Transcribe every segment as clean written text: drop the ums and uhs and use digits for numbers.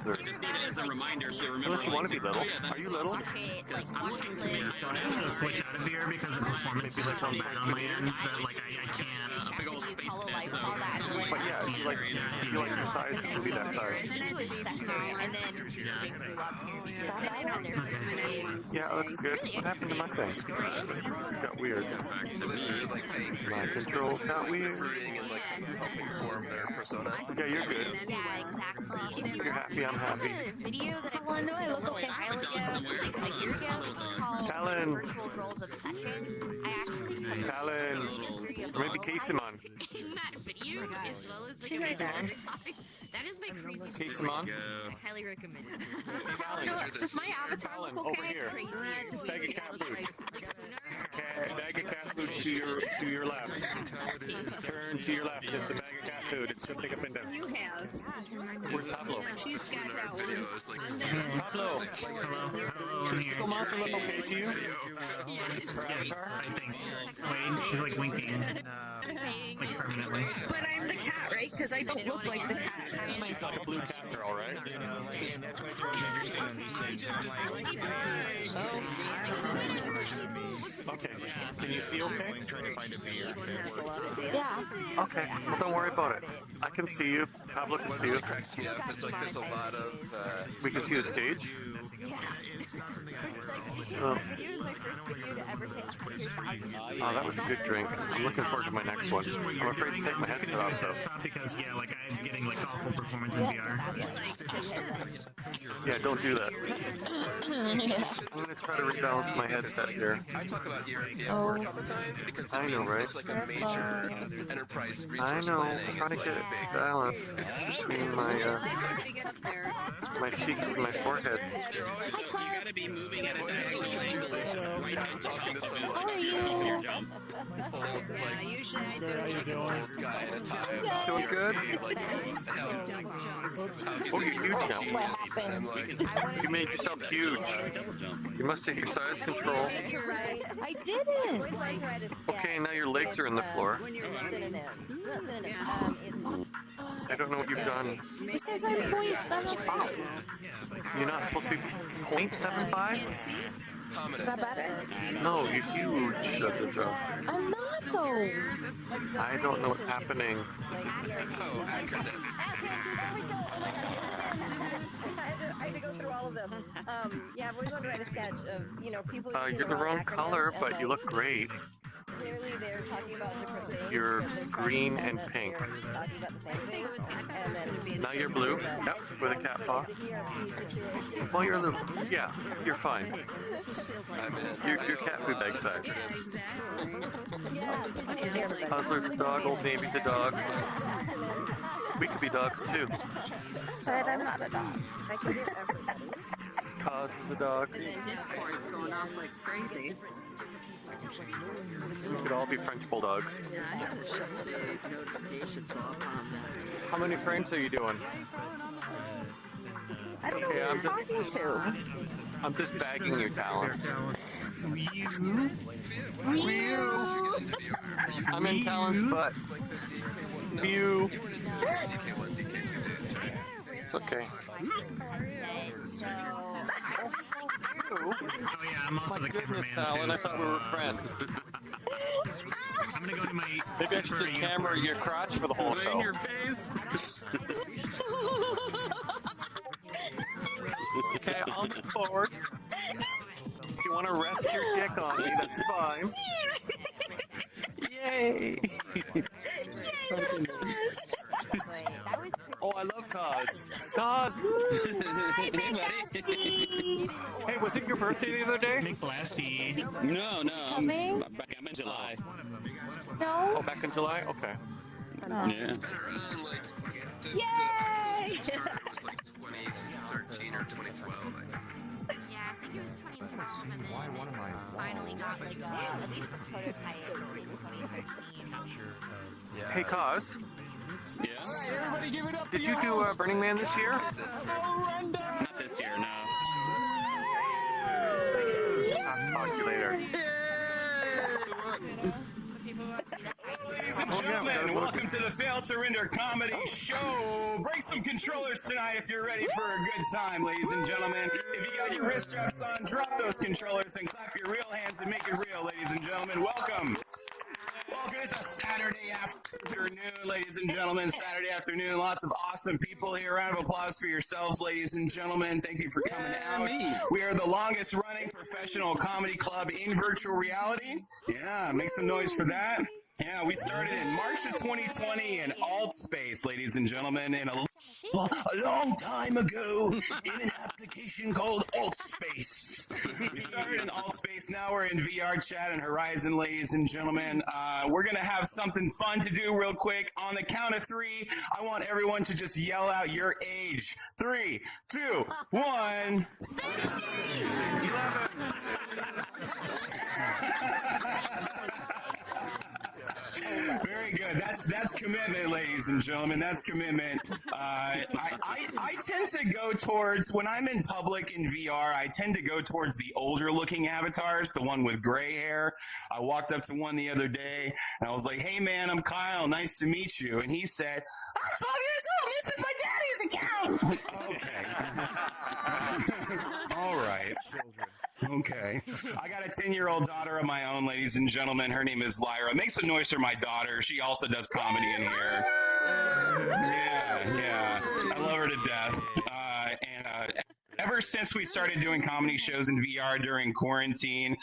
dessert. I just need it as a reminder to remember. Unless you want to be little. Oh, yeah, Are you little? Because I'm looking to make I have to switch out of beer because the performance feels so bad on my end that like I can't. a big old space bed, so But yeah, you like your size to be that size. And then they grew up here. Yeah, it looks good. What happened to my thing? It got weird. back to me. My controls got weird. Helping form their persona. Yeah, you're good. Yeah, exactly. If you're happy, I'm happy. Video that I want to look okay. A year ago, called Talon. Virtual Roles Obsession. I actually Talon. Or maybe Casemon. In that video, as well as like She's right there. other topics. That is my crazy story. Casemon. I highly recommend it. Does my avatar Talon, look over okay? here. Crazy. Bag of cat food. Like Bag of cat food to your left. Turn to your left. It's a bag of cat food. It's gonna take up and down. You have. Where's Pablo? She's got that one. Videos like Pablo. Does Sickle Monster look okay to you? Her Yes, avatar? I think. Wait, she's like winking, like permanently. But I'm the cat, right? Because I don't look like the cat. She's like a blue cat girl, right? Okay. Can you see okay? Yeah. Okay. Well, don't worry about it. I can see you. Pablo can see you. cracks me up. It's like there's a lot of We can see the stage. Oh, that was a good drink. I'm looking forward to my next one. I'm afraid to take my headset off though. Desktop because yeah, like I'm getting like awful performance in VR. Yeah, don't do that. I'm gonna try to rebalance my headset here. I talk about ERP at work all the time because I know, right? it's like a major enterprise resource I know. planning. I'm trying to It's get like a big balance between my cheeks and my forehead. You gotta be moving at a diagonal angle right at the top of it. How are you? Your jump. Yeah, usually I do. like an old guy in a tie. Doing good? Like how he's Oh, like you're huge now. What and I'm happened? like, You made yourself huge. Double jump. You must take your size control. I didn't. Okay, now your legs are in the floor. I don't know what you've done. It says I'm 0.75. You're not supposed to be 0.75? Is that better? No, you're huge. I'm not though. I don't know what's happening. oh, acronyms. I had to go through all of them. Yeah, I've always wanted to write a sketch of, people. You're the wrong color, but you look great. Clearly, they're talking about different things. You're green and pink. Talking about the same thing. And then Now you're blue. Yep, with a cat paw. Well, you're a little. Yeah, you're fine. I'm in. You're cat food bag size. yeah, Puzzler's a dog, Old Navy's a dog. We could be dogs too. But I'm not a dog. I can do everybody. Cos is a dog. And then Discord's going off like crazy. We could all be French bulldogs. How many frames are you doing? I don't know Okay, who you're talking to. I'm just bagging your talent. I'm in Talon's butt. View. DK1, DK2 dates, right? It's okay. Oh yeah, I'm also My the goodness, cameraman Talon, too. I thought we were friends. I'm gonna go to my. Maybe I should just camera your crotch for the whole In show. your face. Okay, I'll move forward. If you want to rest your dick on me, that's fine. Yay! Oh, I love Cos. Cos! Hey, was it your birthday the other day? Nick Blasty. No, I'm Coming? back. I'm in July. No. Oh, back in July? Okay. Yeah. It's been around like the Yay! started was like 2013 or 2012, I think. Yeah, I think it was 2012, and then they finally got like at least a prototype in 2013. Hey, Cos, Yeah. did you do Burning Man this year? Not this year, no. I'll talk to you later. Ladies and gentlemen, welcome to the Failed to Carpenter Comedy Show. Break some controllers tonight if you're ready for a good time, ladies and gentlemen. If you got your wrist straps on, drop those controllers and clap your real hands and make it real, ladies and gentlemen. Welcome. Welcome. It's a Saturday afternoon, ladies and gentlemen. Saturday afternoon. Lots of awesome people here. Round of applause for yourselves, ladies and gentlemen. Thank you for coming out. We are the longest running professional comedy club in virtual reality. Yeah, make some noise for that. Yeah, we started in March of 2020 in alt space, ladies and gentlemen, in a long time ago in an application called alt space. We started in alt space, now we're in VR chat and Horizon, ladies and gentlemen. We're going to have something fun to do real quick. On the count of 3, I want everyone to just yell out your age. 3, 2, 1. 11. Very good. That's commitment, ladies and gentlemen. That's commitment. I tend to go towards, when I'm in public in VR, I tend to go towards the older looking avatars, the one with gray hair. I walked up to one the other day and I was like, "Hey man, I'm Kyle. Nice to meet you." And he said, "I'm 12 years old. This is my daddy's account." Okay. All right. Okay. I got a 10-year-old daughter of my own, ladies and gentlemen. Her name is Lyra. Make some noise for my daughter. She also does comedy in here. Yeah. I love her to death. Ever since we started doing comedy shows in VR during quarantine,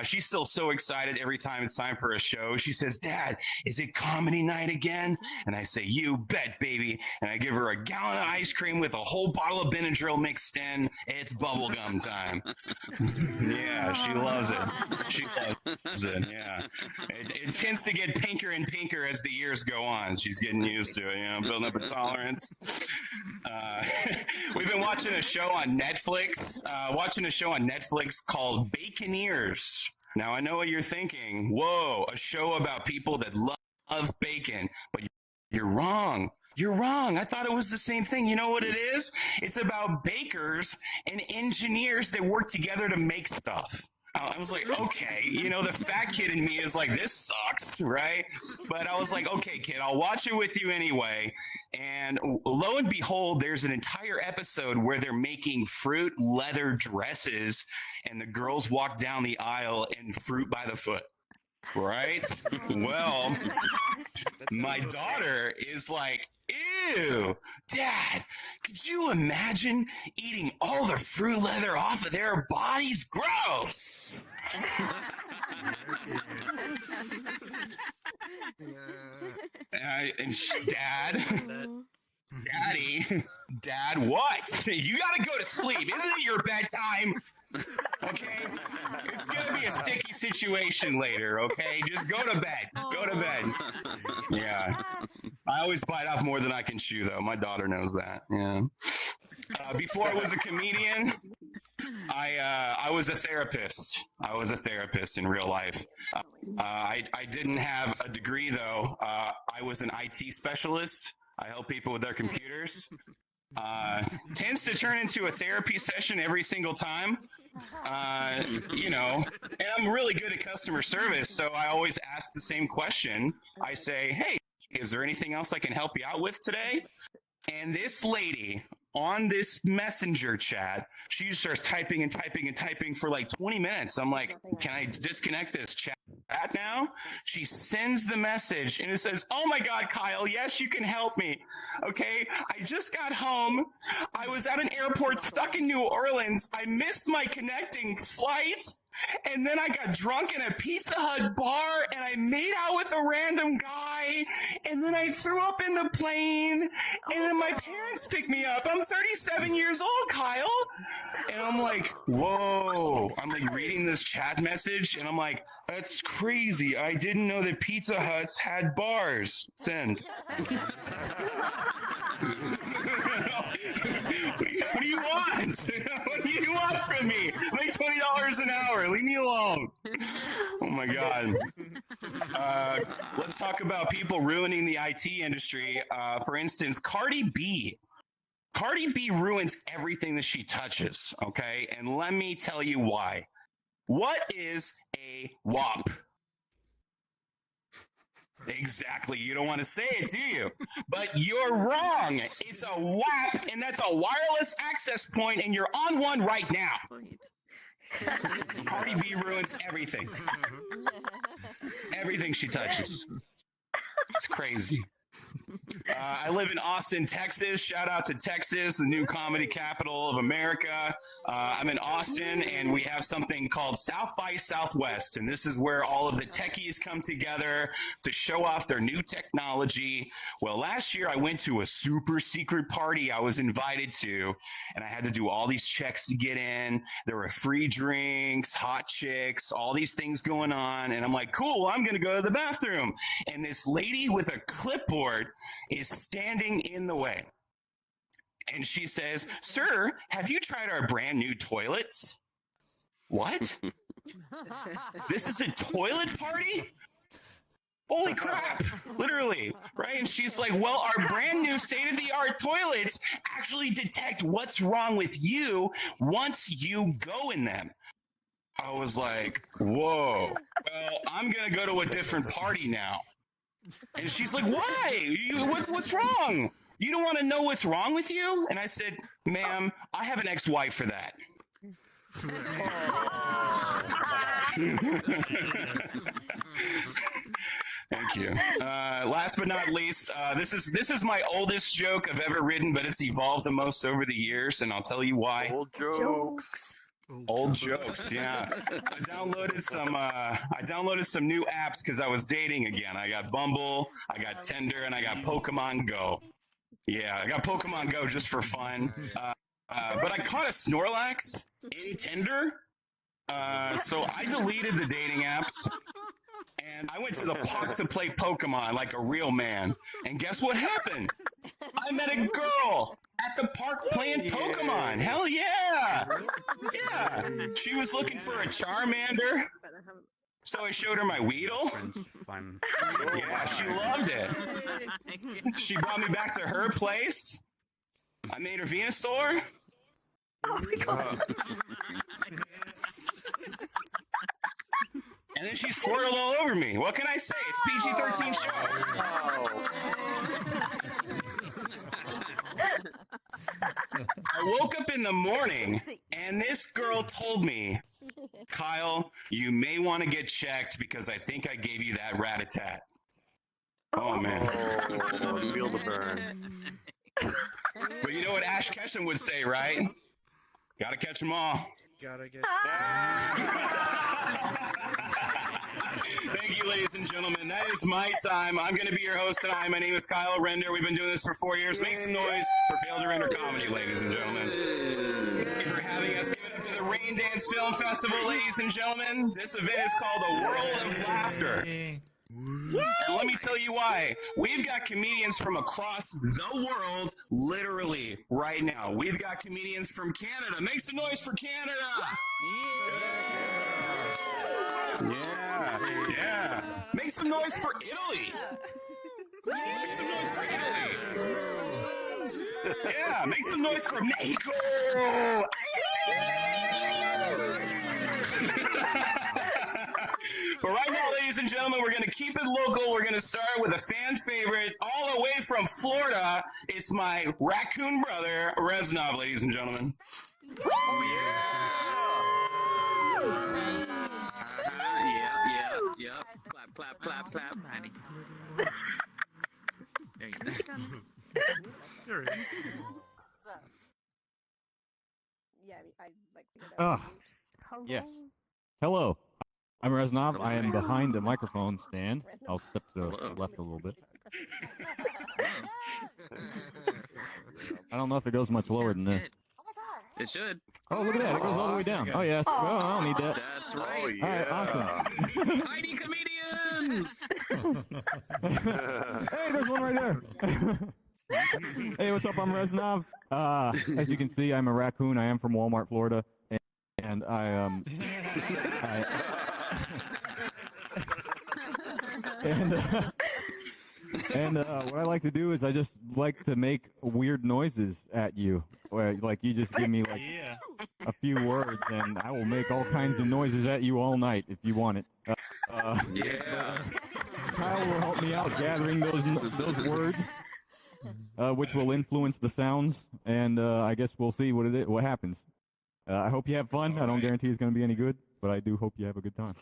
she's still so excited every time it's time for a show. She says, "Dad, is it comedy night again?" And I say, "You bet, baby." And I give her a gallon of ice cream with a whole bottle of Benadryl mixed in. It's bubblegum time. Yeah, she loves it. She loves it, yeah. It tends to get pinker and pinker as the years go on. She's getting used to it, building up a tolerance. We've been watching a show on Netflix, called Baconeers. Now, I know what you're thinking. Whoa, a show about people that love bacon. But you're wrong. You're wrong. I thought it was the same thing. You know what it is? It's about bakers and engineers that work together to make stuff. I was like, okay, the fat kid in me is like, this sucks, right? But I was like, okay, kid, I'll watch it with you anyway. And lo and behold, there's an entire episode where they're making fruit leather dresses, and the girls walk down the aisle in fruit by the foot, right? Well, my daughter is like, "Ew, Dad, could you imagine eating all the fruit leather off of their bodies? Gross!" Dad, what? You gotta go to sleep. Isn't it your bedtime? Okay? It's gonna be a sticky situation later, okay? Just go to bed. Go to bed. Yeah. I always bite off more than I can chew, though. My daughter knows that. Yeah. Before I was a comedian, I was a therapist. I was a therapist in real life. I didn't have a degree, though. I was an IT specialist. I help people with their computers. Tends to turn into a therapy session every single time. And I'm really good at customer service, so I always ask the same question. I say, "Hey, is there anything else I can help you out with today?" And this lady on this messenger chat, she just starts typing and typing and typing for like 20 minutes. I'm like, "Can I disconnect this chat now?" She sends the message and it says, "Oh my God, Kyle, yes, you can help me. Okay, I just got home. I was at an airport stuck in New Orleans. I missed my connecting flight. And then I got drunk in a Pizza Hut bar and I made out with a random guy. And then I threw up in the plane. And then my parents picked me up. I'm 37 years old, Kyle." And I'm like, whoa. I'm like reading this chat message and I'm like, "That's crazy. I didn't know that Pizza Huts had bars." Send. What do you want? What do you want from me? Make $20 an hour. Leave me alone. Oh my God. Let's talk about people ruining the IT industry. For instance, Cardi B. Cardi B ruins everything that she touches, okay? And let me tell you why. What is a WAP? Exactly. You don't want to say it, do you? But you're wrong. It's a WAP, and that's a wireless access point, and you're on one right now. Cardi B ruins everything. Everything she touches. It's crazy. I live in Austin, Texas. Shout out to Texas, the new comedy capital of America. I'm in Austin, and we have something called South by Southwest, and this is where all of the techies come together to show off their new technology. Well, last year I went to a super secret party I was invited to, and I had to do all these checks to get in. There were free drinks, hot chicks, all these things going on, and I'm like, cool, well, I'm going to go to the bathroom. And this lady with a clipboard is standing in the way. And she says, "Sir, have you tried our brand new toilets?" What? This is a toilet party? Holy crap. Literally. Right? And she's like, well, our brand new state-of-the-art toilets actually detect what's wrong with you once you go in them. I was like, whoa. Well, I'm going to go to a different party now. And she's like, why? What's wrong? You don't want to know what's wrong with you? And I said, ma'am, I have an ex-wife for that. Thank you. Last but not least, this is my oldest joke I've ever written, but it's evolved the most over the years, and I'll tell you why. Old jokes. Old jokes, yeah. I downloaded some new apps because I was dating again. I got Bumble, I got Tinder, and I got Pokemon Go. Yeah, I got Pokemon Go just for fun. But I caught a Snorlax in Tinder, so I deleted the dating apps. And I went to the park to play Pokemon like a real man. And guess what happened? I met a girl at the park playing Pokemon. Hell yeah! Yeah. She was looking for a Charmander. So I showed her my Weedle. Yeah, she loved it. She brought me back to her place. I made her Venusaur. Oh my god. And then she squirtled all over me. What can I say? It's PG-13 show. I woke up in the morning, and this girl told me, Kyle, you may want to get checked because I think I gave you that rat-a-tat. Oh, man. Oh, feel the burn. But you know what Ash Ketchum would say, right? Gotta catch them all. Gotta get. Thank you, ladies and gentlemen. That is my time. I'm going to be your host tonight. My name is Kyle Render. We've been doing this for 4 years. Make some noise for Failed to Render Comedy, ladies and gentlemen. Thank you for having us. Give it up to the Raindance Film Festival, ladies and gentlemen. This event is called A World of Laughter. And let me tell you why. We've got comedians from across the world, literally, right now. We've got comedians from Canada. Make some noise for Canada! Yeah. Make some noise for Italy! Make some noise for Italy! Yeah, make some noise for Mexico! But right now, ladies and gentlemen, we're going to keep it local. We're going to start with a fan favorite all the way from Florida. It's my raccoon brother, Reznov, ladies and gentlemen. Oh, yeah. Clap, honey. There you go. Yeah, I like figured out. Yes. Hello. I'm Reznov. I am behind the microphone stand. I'll step to the left a little bit. I don't know if it goes much lower than this. It should. Oh, look at that. It goes all the way down. Oh, yeah. Oh, I don't need that. That's right. Oh, yeah. All right, awesome. Tiny comedians! Hey, there's one right there. Hey, what's up? I'm Reznov. As you can see, I'm a raccoon. I am from Walmart, Florida. And And what I like to do is I just like to make weird noises at you. Where, like, you just give me like a few words, and I will make all kinds of noises at you all night if you want it. Yeah. Kyle will help me out gathering those words, which will influence the sounds, and I guess we'll see what happens. I hope you have fun. I don't guarantee it's going to be any good, but I do hope you have a good time.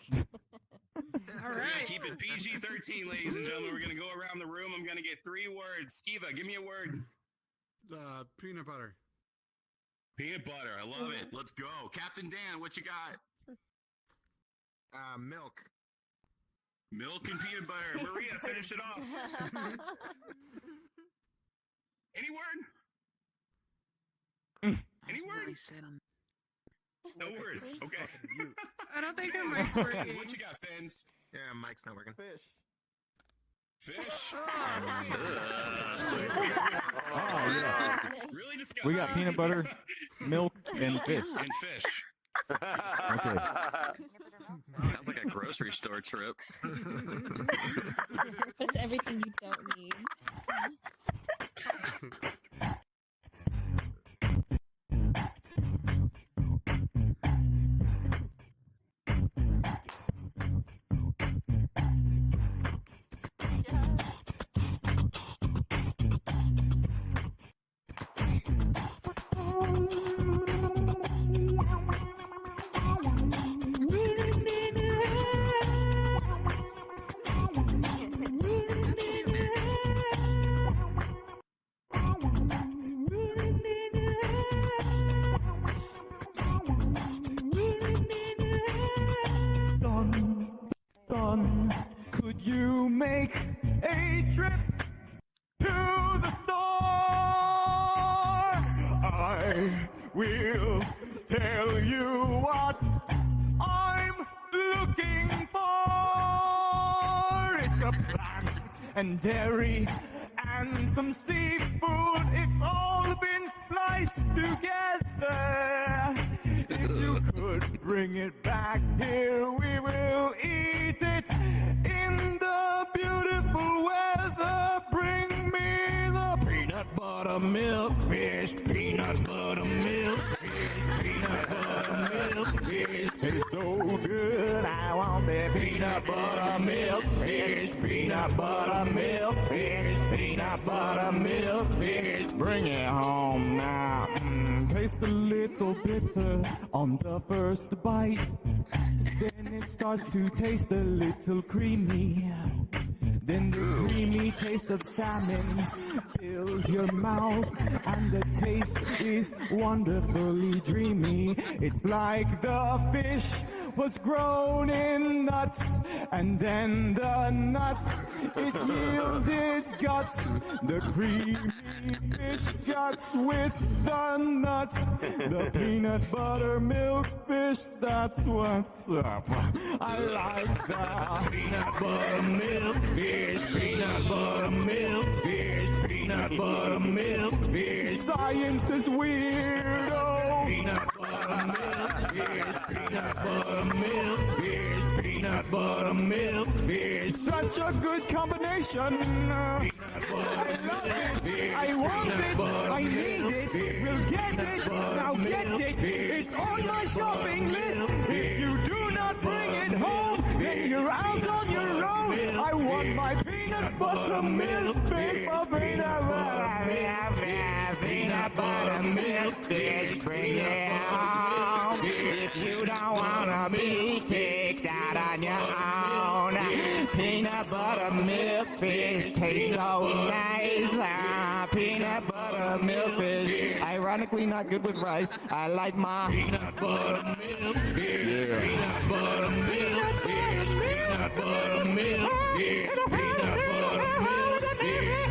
All right. Keep it PG-13, ladies and gentlemen. We're going to go around the room. I'm going to get 3 words. Skiva, give me a word. Peanut butter. Peanut butter. I love it. Let's go. Captain Dan, what you got? Milk. Milk and peanut butter. Maria, finish it off. Any word? Any word? No words. Okay. I don't think our mic's working. What you got, Fins? Yeah, mic's not working. Fish. Fish? Yeah. Really disgusting. We got peanut butter, milk, and fish. And fish. Okay. Sounds like a grocery store trip. That's everything you don't need. Son, could you make a trip to the store? I will tell you what I'm looking for. It's a plant and dairy and some seafood. It's all been spliced together. If you could bring it back here, we will eat it in the beautiful weather. Bring me the peanut butter milk fish, peanut butter milk fish, peanut butter milk fish. Tastes so good, I want that peanut butter milk fish, peanut butter milk fish, peanut butter milk fish. Bring it home now. Taste a little bitter on the first bite. Then it starts to taste a little creamy. Then the creamy taste of salmon fills your mouth, and the taste is wonderfully dreamy. It's like the fish was grown in nuts, and then the nuts, it yielded guts. The creamy fish guts with the nuts. The peanut butter milk fish, that's what's up. I like that. Peanut butter milk fish, peanut butter milk fish, peanut butter milk fish. Science is weirdo. Peanut butter milk fish, peanut butter milk fish, peanut butter milk fish. Such a good combination. I love it. I want it. I need it. We'll get it. Now get it. It's on my shopping list. If you do not bring it home, then you're out on your own. I want my peanut butter milk fish. Oh, peanut butter milk fish. Bring it home. If you don't wanna be kicked out on your own, peanut butter milk fish tastes so nice. Peanut butter milk fish, ironically not good with rice. I like my peanut butter milk fish. Yeah. Peanut butter milk fish. Peanut butter milk fish. Peanut butter milk fish.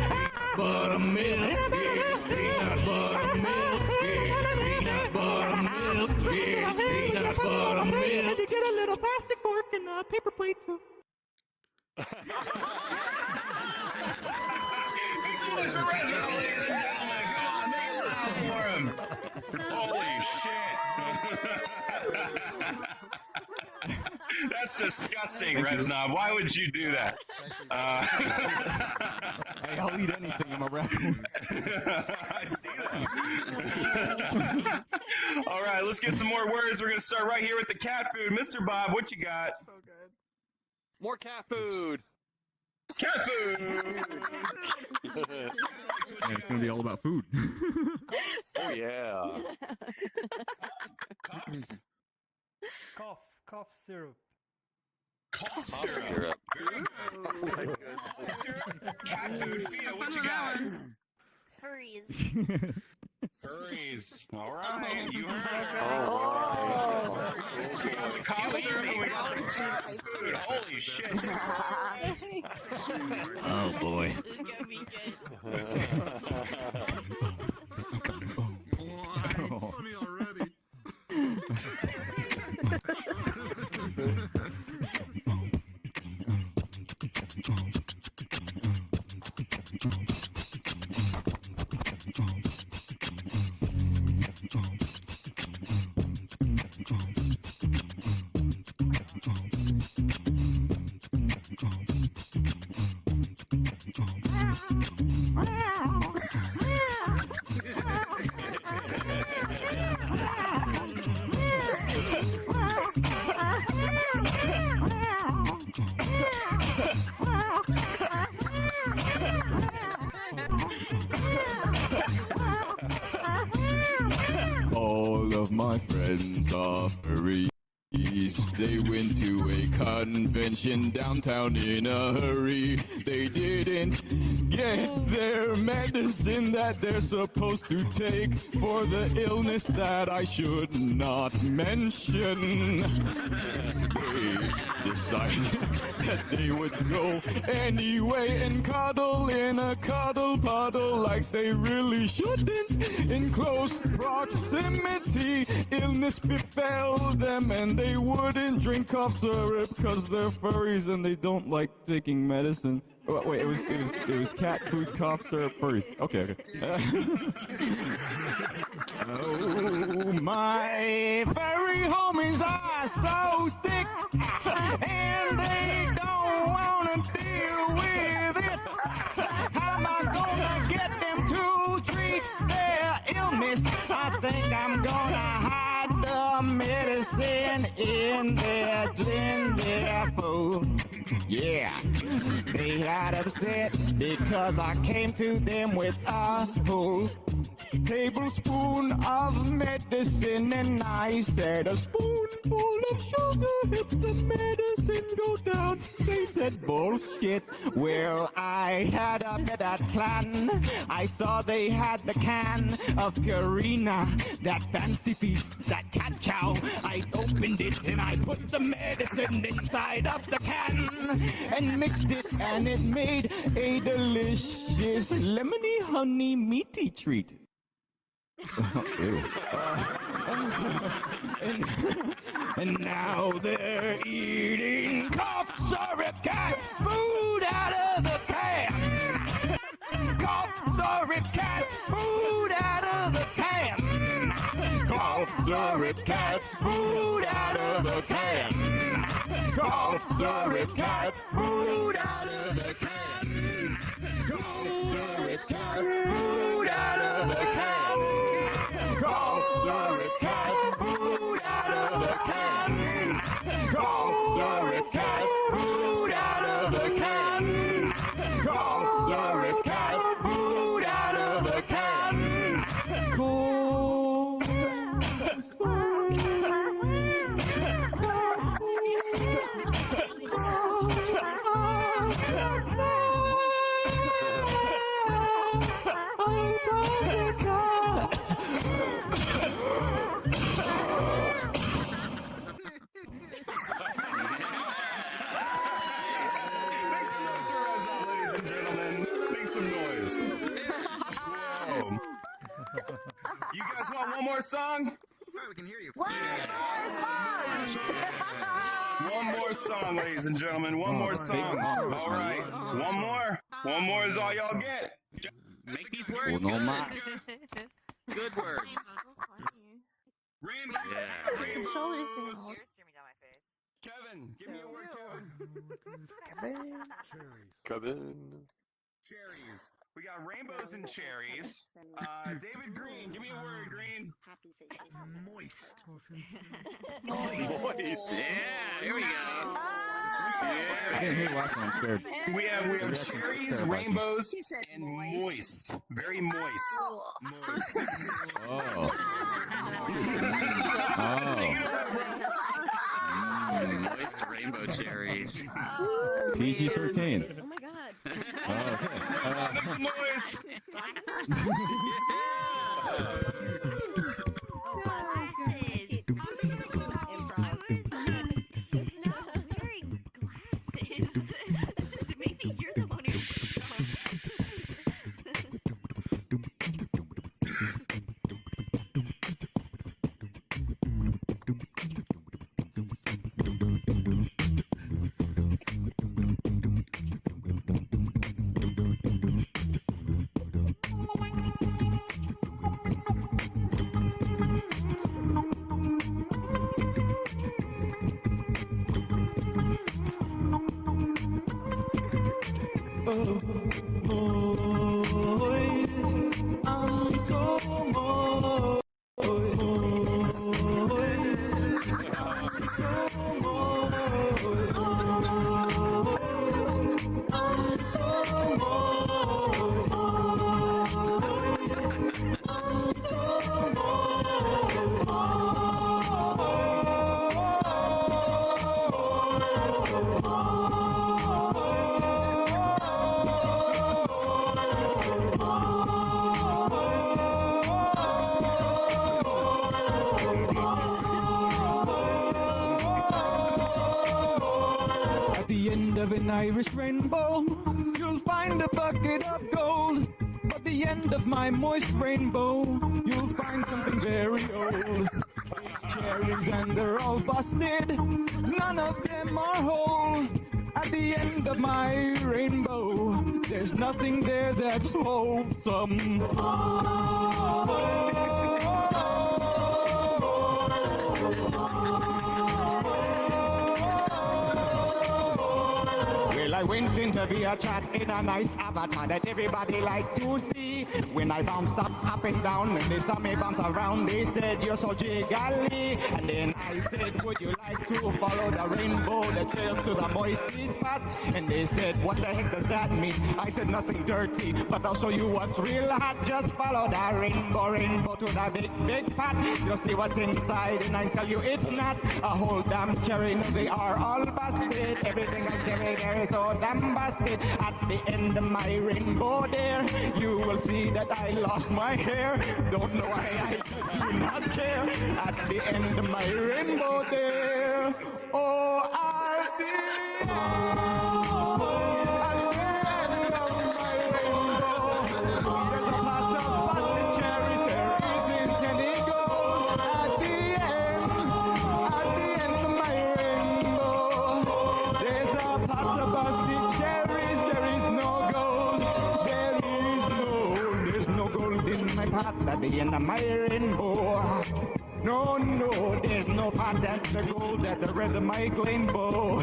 Butter milk fish. Peanut butter milk fish. Peanut butter milk fish. Peanut butter milk. Had to get a little plastic fork and a paper plate too. Holy shit. That's disgusting, Reznov. Why would you do that? Hey, I'll eat anything. I'm a raccoon. I see that. All right, let's get some more words. We're going to start right here with the cat food. Mr. Bob, what you got? More cat food. Cat food. Yeah, it's gonna be all about food. Oh yeah. Cops. Cough syrup. Cough Cough syrup. syrup. Very good. Oh my goodness. Cat food. Fia, what you got? Furries. Furries. All right, you heard her. Oh. Furries. We got the cough syrup and we got the cat food. Holy shit. Oh boy. This is gonna be good. It's funny already. All of my friends are furries. They went to a convention downtown in a hurry. They didn't get their medicine that they're supposed to take for the illness that I should not mention. They decided that they would go anyway and cuddle in a cuddle puddle like they really shouldn't. In close proximity, illness befell them and they wouldn't drink cough syrup because they're furries and they don't like taking medicine. Oh, wait, it was cat food, cough syrup, furries. Okay. Oh, my furry homies are so sick and they don't want to deal with it. How am I gonna get them to treat their illness? I think I'm gonna hide the medicine in their food. Yeah, they got upset because I came to them with a whole tablespoon of medicine and I said a spoonful of sugar helps the medicine go down. They said bullshit. Well, I had a better plan. I saw they had the can of Purina, that fancy feast, that cat chow. I opened it and I put the medicine inside of the can and mixed it and it made a delicious lemony honey meaty treat. And now they're eating cough syrup cat food out of the can. Cough syrup cat food out of the can. Cough syrup cat food out of the can. Cough syrup cat food out of the can. Cough syrup cat food out of the can. Cough syrup cat food out of the can. Cough syrup cat food out of the can. Cough syrup cat food out of the can. Make some noise for Reza, ladies and gentlemen. Make some noise. Whoa. You guys want one more song? We can hear you. One more song, ladies and gentlemen. One more song. All right. One more. One more is all y'all get. Make these words Oh, no, good. ma. Good words. Rainbow. Yeah. Rainbows. Kevin, give me a word, Kevin. Kevin. Cherries. We got rainbows and cherries. David Green, give me a word, Green. Moist. Moist. Yeah, here we go. I didn't hear the last one, I'm scared. We have cherries, rainbows, and moist. Very moist. Oh. Moist rainbow cherries. PG-13. Oh my god. Oh, okay. Moist. Glasses. It's not wearing glasses. Maybe you're the one who. At the end of an Irish rainbow, you'll find a bucket of gold. But the end of my moist rainbow, you'll find something very old. Cherries and they're all busted, none of them are whole. At the end of my rainbow, there's nothing there that's wholesome. Well, I went into the chat in a nice avatar that everybody liked to see. When I bounced up and down, and they saw me bounce around, they said, "You're so jiggly." And then I said, "Would you like to follow the rainbow that trails to the moisty spot?" And they said, "What the heck does that mean?" I said, "Nothing dirty, but I'll show you what's real hot. Just follow the rainbow to the big pot. You'll see what's inside, and I tell you it's not a whole damn cherry. No, they are all busted. Everything I cherry there is so damn busted. At the end of my rainbow there, you will see that I lost my hair. Don't know why I do not care. At the end of my rainbow there, oh, at the end of my rainbow, there's a pot of busted cherries. There isn't any gold. At the end of my rainbow, there's a pot of busted cherries. There is no gold. There's no gold in my pot at the end of my rainbow. No, there's no pot at the gold at the red of my rainbow.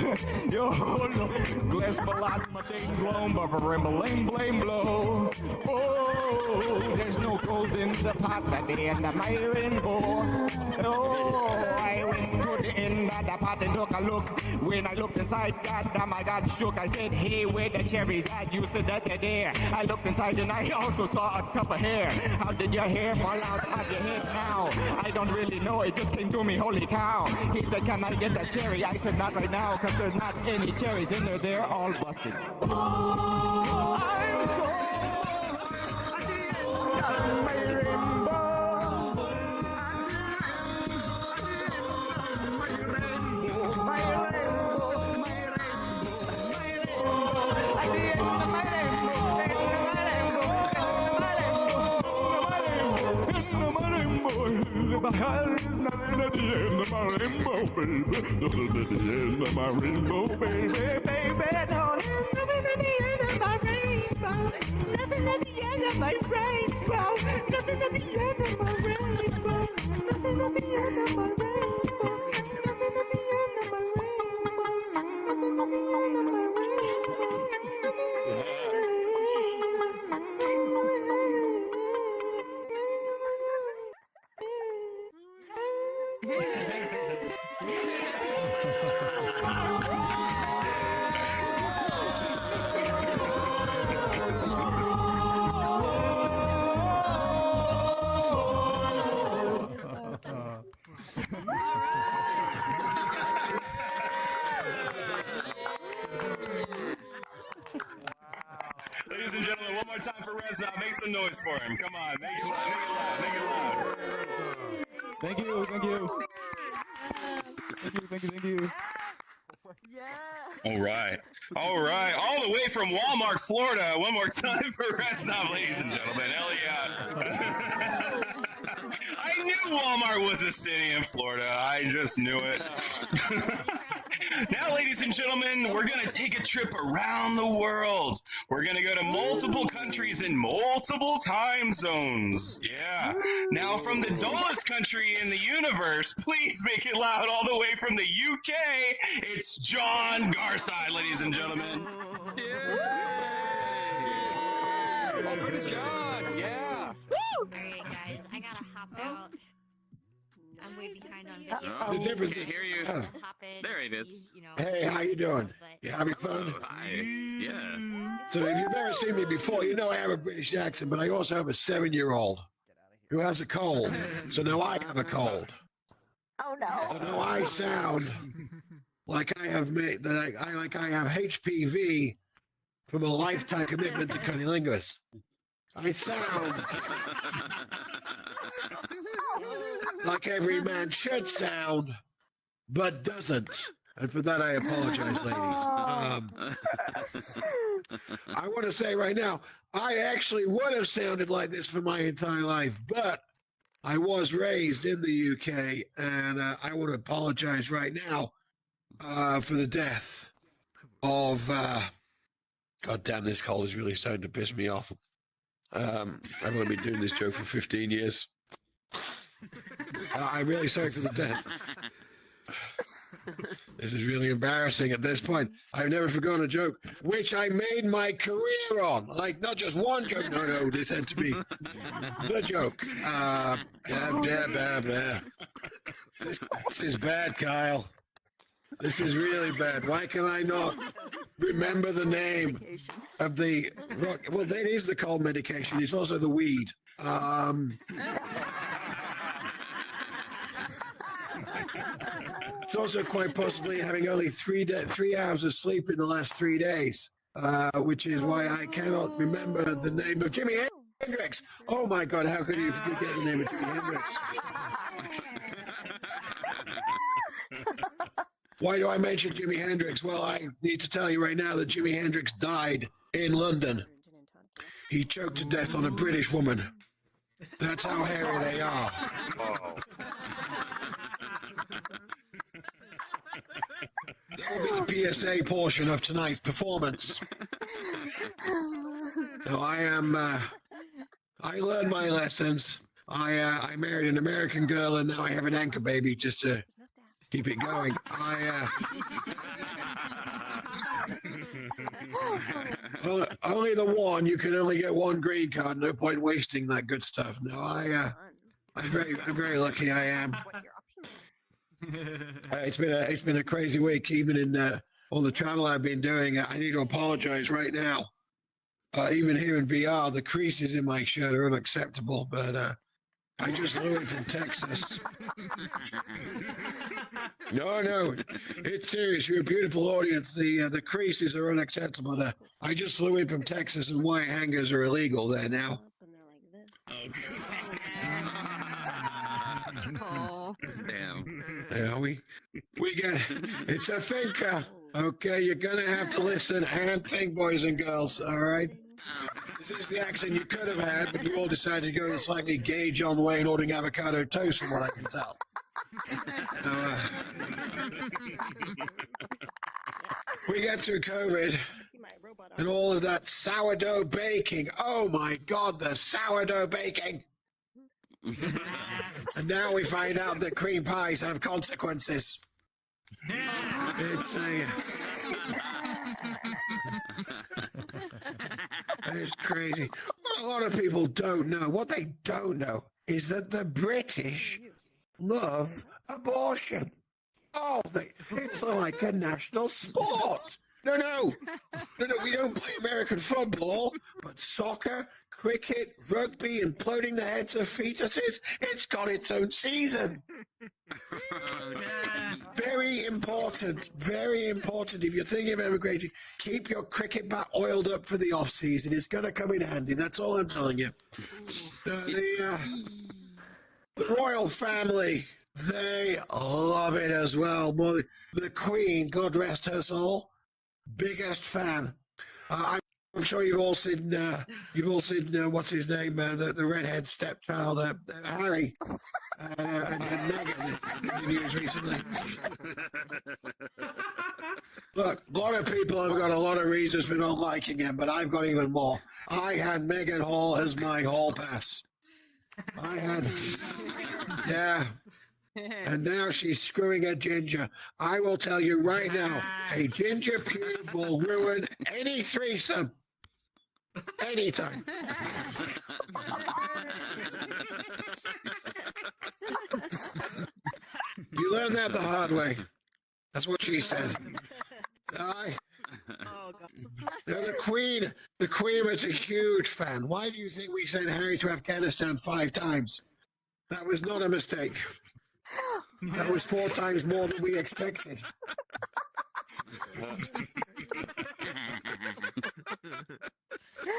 Yo, no, glass balad, my ding gloam, but for blame blow. Oh, there's no gold in the pot at the end of my rainbow. Oh, I went to the end of the pot and took a look. When I looked inside, goddamn, I got shook. I said, "Hey, where the cherries at? You said that they're there." I looked inside and I also saw a cup of hair. How did your hair fall out of your head now? I don't really know. It just came to me, holy cow. He said, "Can I get that cherry?" I said, "Not right now, because there's not any cherries in there. They're all busted." I'm so my rainbow. Rainbow, baby, baby, no, nothing at the end of my rainbow, nothing at the end of my rainbow, nothing at the end of my rainbow, nothing at the end of my rainbow, nothing at the end of my rainbow, nothing at the end of my Ladies and gentlemen, one more time for Reza. Make some noise for him. Come on, make it loud, make it loud. Thank you. Thank you. All right. All the way from Walmart, Florida. One more time for Reza, ladies and gentlemen. Hell yeah. I knew Walmart was a city in Florida. I just knew it. Now, ladies and gentlemen, we're going to take a trip around the world. We're going to go to multiple countries in multiple time zones. Yeah. Now, from the dullest country in the universe, please make it loud all the way from the UK. It's John Garside, ladies and gentlemen. Welcome to John. Yeah. Alright, guys, I gotta hop out. I'm way behind on video. The difference Can't is, hear you. Hop in, There it see, is. You know, hey, how you doing? but- You having fun? Hi. Yeah. So if you've never seen me before, you know I have a British accent, but I also have a 7-year-old who has a cold. So now I have a cold. Oh So no. now I sound like I have I have HPV from a lifetime commitment to cunnilingus. I sound like every man should sound, but doesn't. And for that, I apologize, ladies. I want to say right now, I actually would have sounded like this for my entire life, but I was raised in the UK, and I want to apologize right now for the death of. God damn, this cold is really starting to piss me off. I've only been doing this joke for 15 years. I'm really sorry for the death. This is really embarrassing at this point. I've never forgotten a joke, which I made my career on. Like, not just one joke. No, this had to be the joke. This is bad, Kyle. This is really bad. Why can I not remember the name of the rock? Well, that is the cold medication. It's also the weed. It's also quite possibly having only 3 hours of sleep in the last 3 days, which is why I cannot remember the name of Jimi Hendrix. Oh my God, how could you forget the name of Jimi Hendrix? Why do I mention Jimi Hendrix? Well, I need to tell you right now that Jimi Hendrix died in London. He choked to death on a British woman. That's how hairy they are. Oh. That will be the PSA portion of tonight's performance. No, I learned my lessons. I married an American girl, and now I have an anchor baby just to keep it going. Well, only the one. You can only get one green card. No point wasting that good stuff. No, I'm very lucky. I am. It's been a crazy week, even in all the travel I've been doing. I need to apologize right now. Even here in VR, the creases in my shirt are unacceptable. But I just flew in from Texas. No, it's serious. You're a beautiful audience. The creases are unacceptable. I just flew in from Texas, and white hangers are illegal there now. Oh. Damn. Yeah, we get it's a thinker. Okay, you're gonna have to listen and think, boys and girls. All right. This is the accent you could have had, but you all decided to go with slightly gay John Wayne ordering avocado toast, from what I can tell. We get through COVID and all of that sourdough baking. Oh my God, the sourdough baking. And now we find out that cream pies have consequences. It's crazy. What a lot of people don't know, what they don't know, is that the British love abortion. Oh, it's like a national sport. No, we don't play American football, but soccer, cricket, rugby, imploding the heads of fetuses, it's got its own season. very important, very important. If you're thinking of emigrating, keep your cricket bat oiled up for the off season. It's going to come in handy. That's all I'm telling you. The royal family, they love it as well. The Queen, God rest her soul, biggest fan. I'm sure you've all seen what's his name, the redhead stepchild, Harry, and Meghan in the news recently. Look, a lot of people have got a lot of reasons for not liking him, but I've got even more. I had Meghan Hall as my hall pass. Yeah. And now she's screwing a ginger. I will tell you right now, a ginger pube will ruin any threesome. Anytime. You learn that the hard way. That's what she said. The Queen was a huge fan. Why do you think we sent Harry to Afghanistan 5 times? That was not a mistake. That was 4 times more than we expected.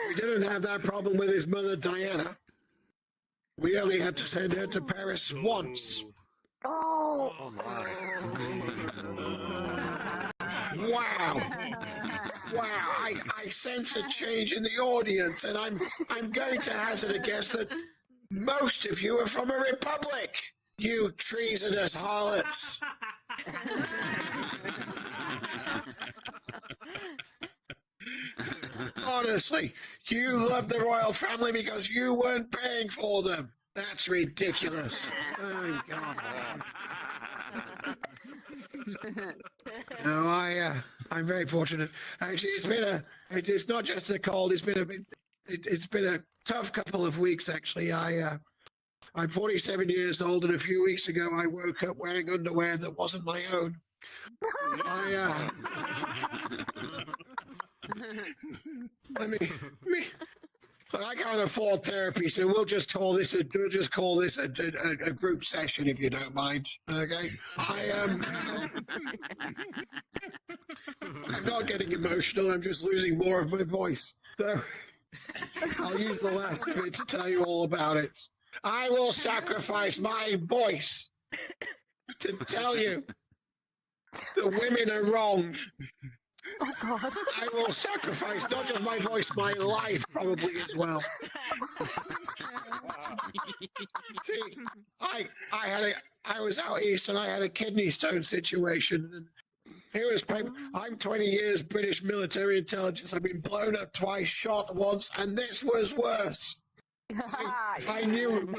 We didn't have that problem with his mother, Diana. We only had to send her to Paris once. Oh. Wow. Wow. I sense a change in the audience, and I'm going to hazard a guess that most of you are from a republic. You treasonous harlots. Honestly, you love the royal family because you weren't paying for them. That's ridiculous. Oh, God. No, I'm very fortunate. Actually, it's not just a cold. It's been a tough couple of weeks. Actually, I'm 47 years old, and a few weeks ago, I woke up wearing underwear that wasn't my own. I can't afford therapy, so we'll just call this a group session, if you don't mind. Okay, I'm not getting emotional. I'm just losing more of my voice. So I'll use the last of it to tell you all about it. I will sacrifice my voice to tell you the women are wrong. Oh, God. I will sacrifice not just my voice, my life probably as well. See, I was out east and I had a kidney stone situation. And here was I'm 20 years British military intelligence. I've been blown up twice, shot once, and this was worse. I knew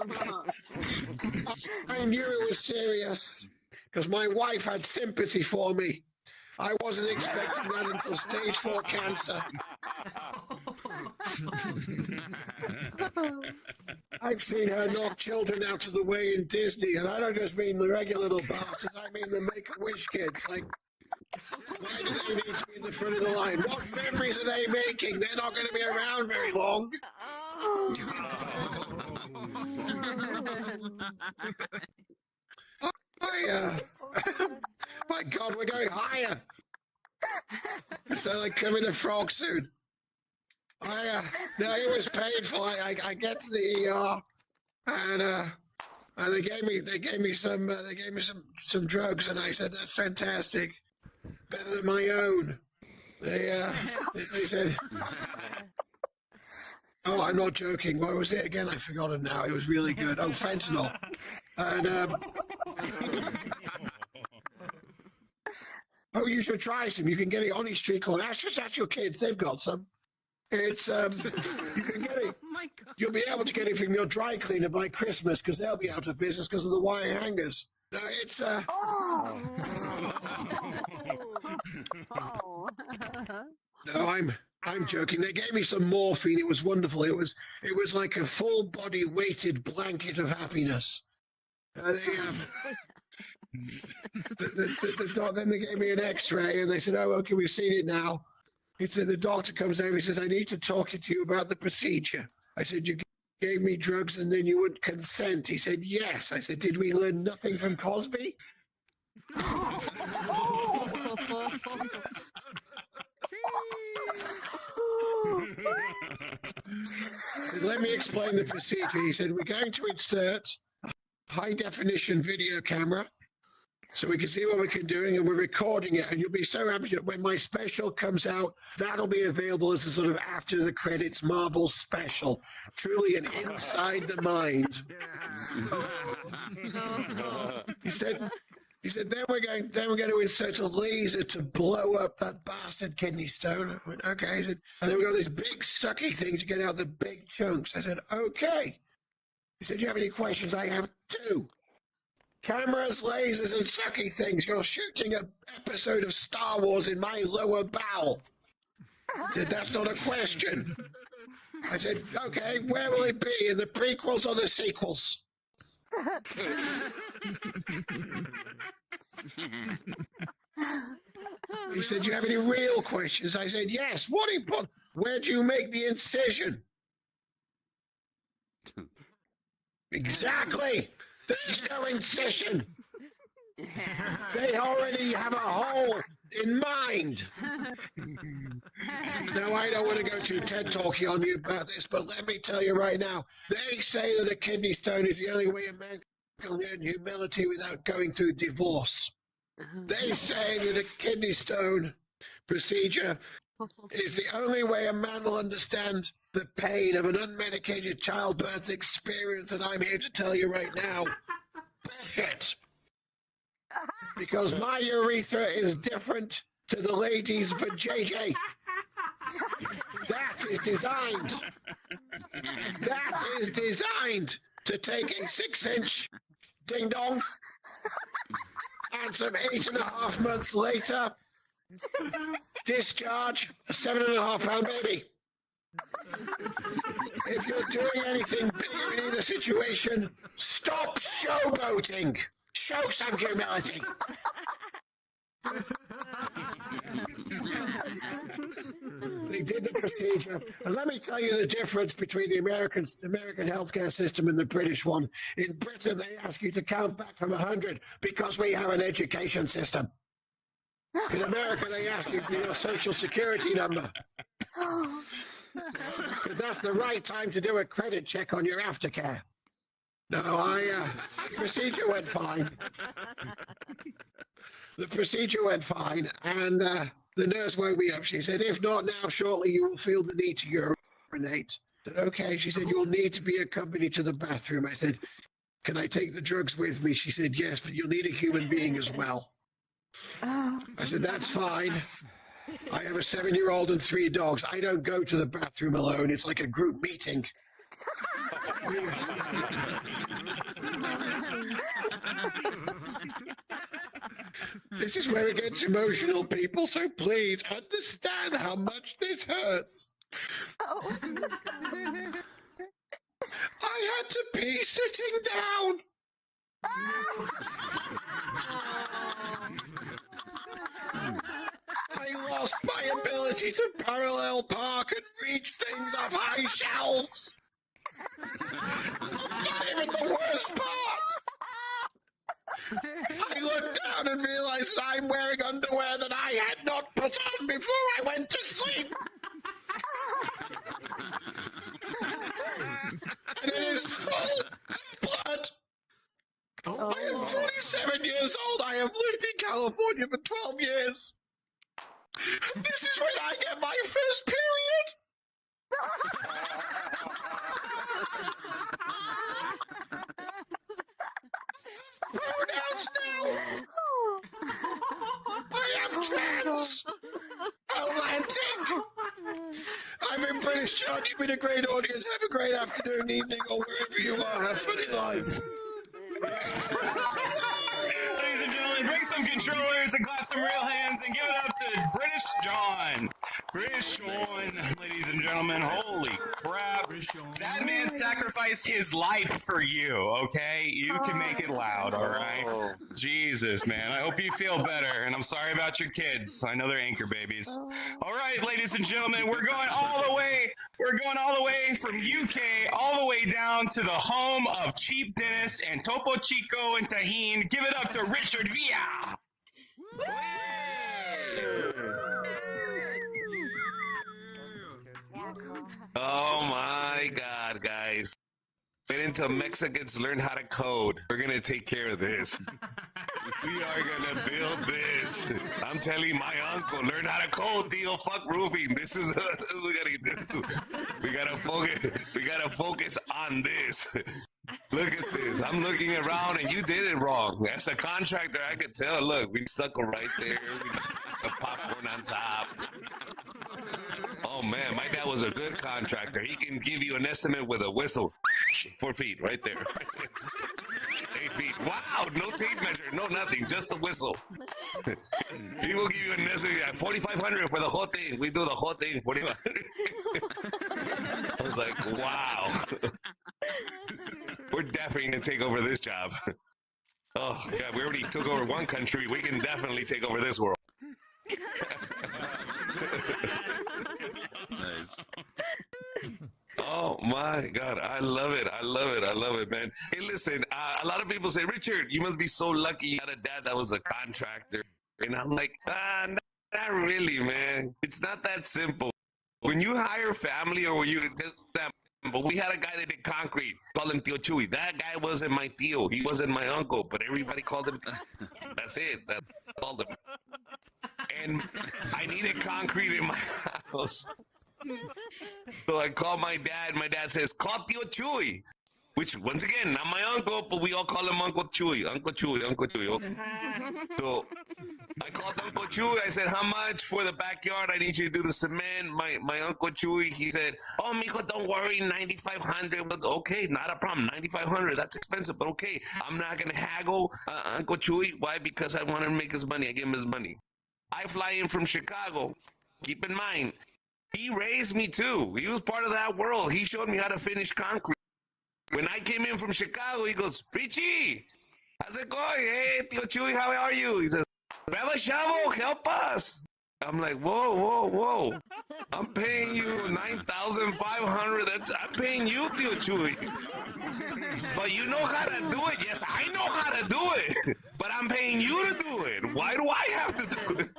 it was serious because my wife had sympathy for me. I wasn't expecting that until stage 4 cancer. I've seen her knock children out of the way in Disney, and I don't just mean the regular little bastards, I mean the Make-A-Wish kids. Like, why do they need to be in the front of the line? What memories are they making? They're not going to be around very long. My God, we're going higher. So like Kermit the Frog soon. No, it was painful. I get to the ER, and they gave me some drugs, and I said that's fantastic, better than my own. They said, oh, I'm not joking. What was it again? I've forgotten now. It was really good. Oh, fentanyl. And oh, you should try some. You can get it on East Street Corner. Ask your kids. They've got some. It's you can get it. Oh my God. You'll be able to get it from your dry cleaner by Christmas because they'll be out of business because of the wire hangers. No, it's Oh. No, I'm joking. They gave me some morphine. It was wonderful. It was like a full body weighted blanket of happiness. Then they gave me an X-ray and they said, "Oh, okay, we've seen it now." He said the doctor comes over. He says, "I need to talk to you about the procedure." I said, "You gave me drugs and then you wouldn't consent." He said, "Yes." I said, "Did we learn nothing from Cosby?" Let me explain the procedure. He said, we're going to insert a high definition video camera so we can see what we can doing, and we're recording it, and you'll be so happy that when my special comes out, that'll be available as a sort of after the credits Marvel special. Truly an inside the mind. He said, then we're going to insert a laser to blow up that bastard kidney stone. I went, okay. He said, and then we got this big sucky thing to get out the big chunks. I said, okay. He said, do you have any questions? I have two. Cameras, lasers, and sucky things. You're shooting an episode of Star Wars in my lower bowel. I said, that's not a question. I said, okay, where will it be? In the prequels or the sequels? He said, do you have any real questions? I said, yes. What important? Where do you make the incision? Exactly. There's no incision. They already have a hole in mind. Now, I don't want to go too TED talky on you about this, but let me tell you right now, they say that a kidney stone is the only way a man can learn humility without going through divorce. They say that a kidney stone procedure is the only way a man will understand the pain of an unmedicated childbirth experience, and I'm here to tell you right now, bullshit. Because my urethra is different to the ladies for JJ. That is designed to take a 6-inch ding dong and some 8.5 months later discharge a 7.5-pound baby. If you're doing anything bigger in either situation, stop showboating. Show some humility. They did the procedure, and let me tell you the difference between the American healthcare system and the British one. In Britain, they ask you to count back from 100 because we have an education system. In America, they ask you for your social security number. Because that's the right time to do a credit check on your aftercare. No, the procedure went fine. The procedure went fine, and the nurse woke me up. She said, if not now, shortly you will feel the need to urinate. I said, okay. She said, you'll need to be accompanied to the bathroom. I said, can I take the drugs with me? She said, yes, but you'll need a human being as well. I said, that's fine. I have a 7-year-old and 3 dogs. I don't go to the bathroom alone. It's like a group meeting. This is where it gets emotional, people, so please understand how much this hurts. Oh. I had to pee sitting down. I lost my ability to parallel park and reach things off high shelves. It's not even the worst part. I looked down and realized that I'm wearing underwear that I had not put on before I went to sleep. And it is full of blood. Oh. I am 47 years old. I have lived in California for 12 years. This is when I get my first period. Pronouns now. I am trans. Atlantic. I'm in British John. You've been a great audience. Have a great afternoon, evening, or wherever you are. Have fun in life. Ladies and gentlemen, bring some controllers and clap some real hands and give it up to British John. British Sean, ladies and gentlemen, holy crap. That man sacrificed his life for you, okay? You can make it loud, all right? Jesus, man. I hope you feel better, and I'm sorry about your kids. I know they're anchor babies. All right, ladies and gentlemen, we're going all the way from UK all the way down to the home of cheap dentists and Topo Chico and Tajín. Give it up to Richard Villa. Wait until Mexicans learn how to code. We're gonna take care of this. We are gonna build this. I'm telling my uncle, learn how to code, Theo. Fuck roofing. This is what we gotta do. We gotta focus on this. Look at this. I'm looking around and you did it wrong. As a contractor, I could tell. Look, we stuck them right there. We got the popcorn on top. Oh man, my dad was a good contractor. He can give you an estimate with a whistle. 4 feet right there. 8 feet. Wow, no tape measure, no nothing, just the whistle. He will give you an estimate at 4,500 for the whole thing. We do the whole thing, 4,500. I was like, wow. We're definitely gonna take over this job. Oh God, we already took over one country. We can definitely take over this world. Nice. Oh my God, I love it. I love it. I love it, man. Hey, listen, a lot of people say, Richard, you must be so lucky you had a dad that was a contractor. And I'm like, not really, man. It's not that simple. When you hire family or when you, but we had a guy that did concrete, called him Tio Chuy. That guy wasn't my Tio. He wasn't my uncle, but everybody called him. That's it. That's called him. And I needed concrete in my house. So I called my dad. My dad says, call Tio Chuy. Which, once again, not my uncle, but we all call him Uncle Chuy. Uncle Chuy, Uncle Chuy. Okay. So I called Uncle Chuy. I said, how much for the backyard? I need you to do the cement. My Uncle Chuy, he said, oh, mijo, don't worry, 9,500. But okay, not a problem. 9,500, that's expensive, but okay. I'm not going to haggle Uncle Chuy. Why? Because I want to make his money. I give him his money. I fly in from Chicago. Keep in mind, he raised me too. He was part of that world. He showed me how to finish concrete. When I came in from Chicago, he goes, Richie, how's it going? Hey, Tio Chuy, how are you? He says, grab a shovel, help us. I'm like, whoa. I'm paying you 9,500. I'm paying you, Tio Chuy. But you know how to do it. Yes, I know how to do it. But I'm paying you to do it. Why do I have to do it?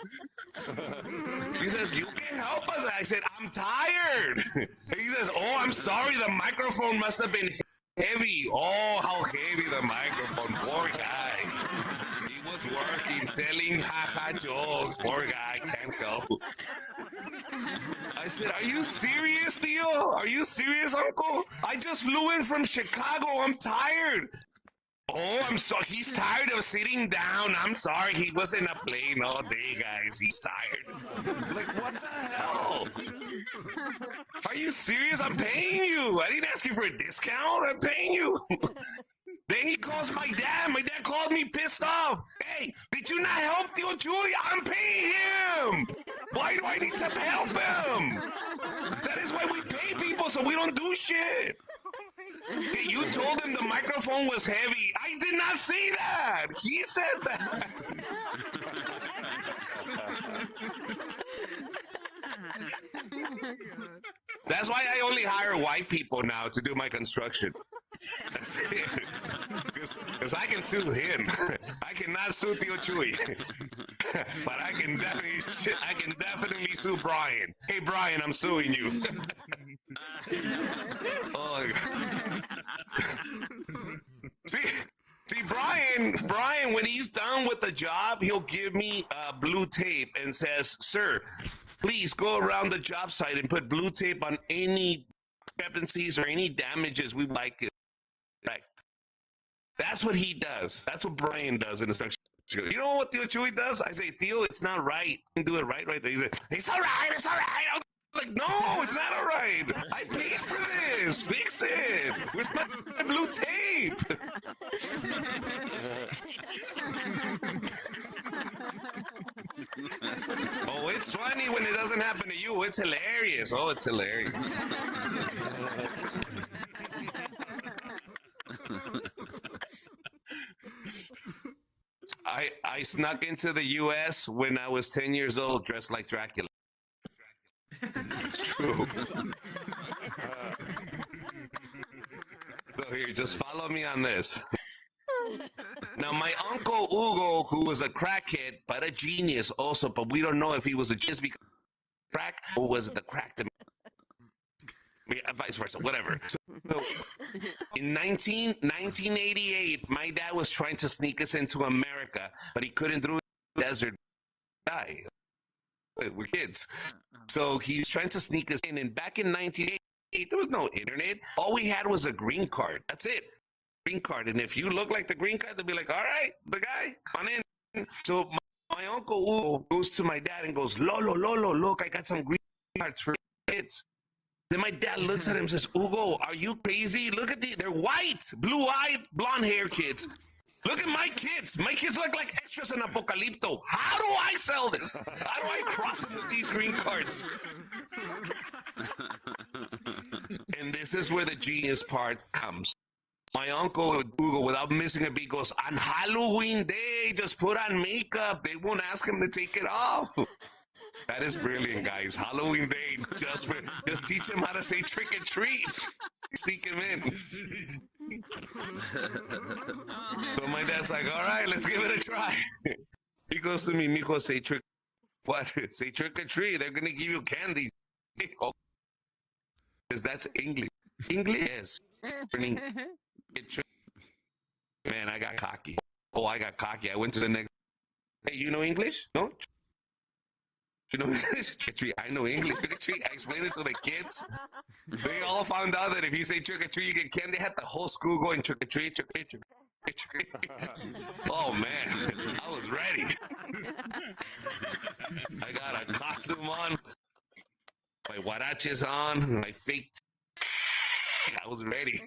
He says, you can help us. I said, I'm tired. He says, oh, I'm sorry. The microphone must have been heavy. Oh, how heavy the microphone. Poor guy. He was working, telling haha jokes. Poor guy, can't help. I said, are you serious, Theo? Are you serious, Uncle? I just flew in from Chicago. I'm tired. Oh, I'm sorry. He's tired of sitting down. I'm sorry. He was in a plane all day, guys. He's tired. Like, what the hell? Are you serious? I'm paying you. I didn't ask you for a discount. I'm paying you. Then he calls my dad. My dad called me pissed off. Hey, did you not help Tio Chuy? I'm paying him. Why do I need to help him? That is why we pay people so we don't do shit. You told him the microphone was heavy. I did not say that. He said that. That's why I only hire white people now to do my construction. Because I can sue him. I cannot sue Tio Chuy. But I can definitely sue Brian. Hey Brian, I'm suing you. Oh. See, Brian, when he's done with the job, he'll give me blue tape and says, sir, please go around the job site and put blue tape on any discrepancies or any damages we like it. Right. That's what he does. That's what Brian does in the section. You know what Tio Chuy does? I say, Theo, it's not right. You can do it right there. He said, it's all right. It's all right. I was like, no, it's not all right. I paid for this. Fix it. Where's my blue tape? Oh, it's funny when it doesn't happen to you. It's hilarious. Oh, it's hilarious. I snuck into the U.S. when I was 10 years old, dressed like Dracula. It's true. So here, just follow me on this. Now, my uncle Hugo, who was a crackhead, but a genius also, but we don't know if he was a genius because crack or was it the crack that... Yeah, vice versa, whatever. So in 1988, my dad was trying to sneak us into America, but he couldn't through the desert. Die. We're kids. So he was trying to sneak us in. And back in 1988, there was no internet. All we had was a green card. That's it. Green card. And if you look like the green card, they'll be like, all right, the guy, come on in. So my uncle Hugo goes to my dad and goes, Lolo, look, I got some green cards for kids. Then my dad looks at him and says, Hugo, are you crazy? Look at they're white, blue-eyed, blonde-haired kids. Look at my kids. My kids look like extras in Apocalypto. How do I sell this? How do I cross them with these green cards? And this is where the genius part comes. My uncle Hugo, without missing a beat, goes, on Halloween day, just put on makeup. They won't ask him to take it off. That is brilliant, guys. Halloween day, just teach him how to say trick or treat. Sneak him in. So my dad's like, all right, let's give it a try. He goes to me, mijo, say trick. What? Say trick or treat. They're gonna give you candy. Because that's English. English is. Man, I got cocky. Oh, I got cocky. I went to the next. Hey, you know English? No. You know English? Trick or treat. I know English. Trick or treat. I explained it to the kids. They all found out that if you say trick or treat, you get candy. They had the whole school going trick or treat, trick or treat, trick or treat. Oh man, I was ready. I got a costume on, my huaraches on, my fake. I was ready.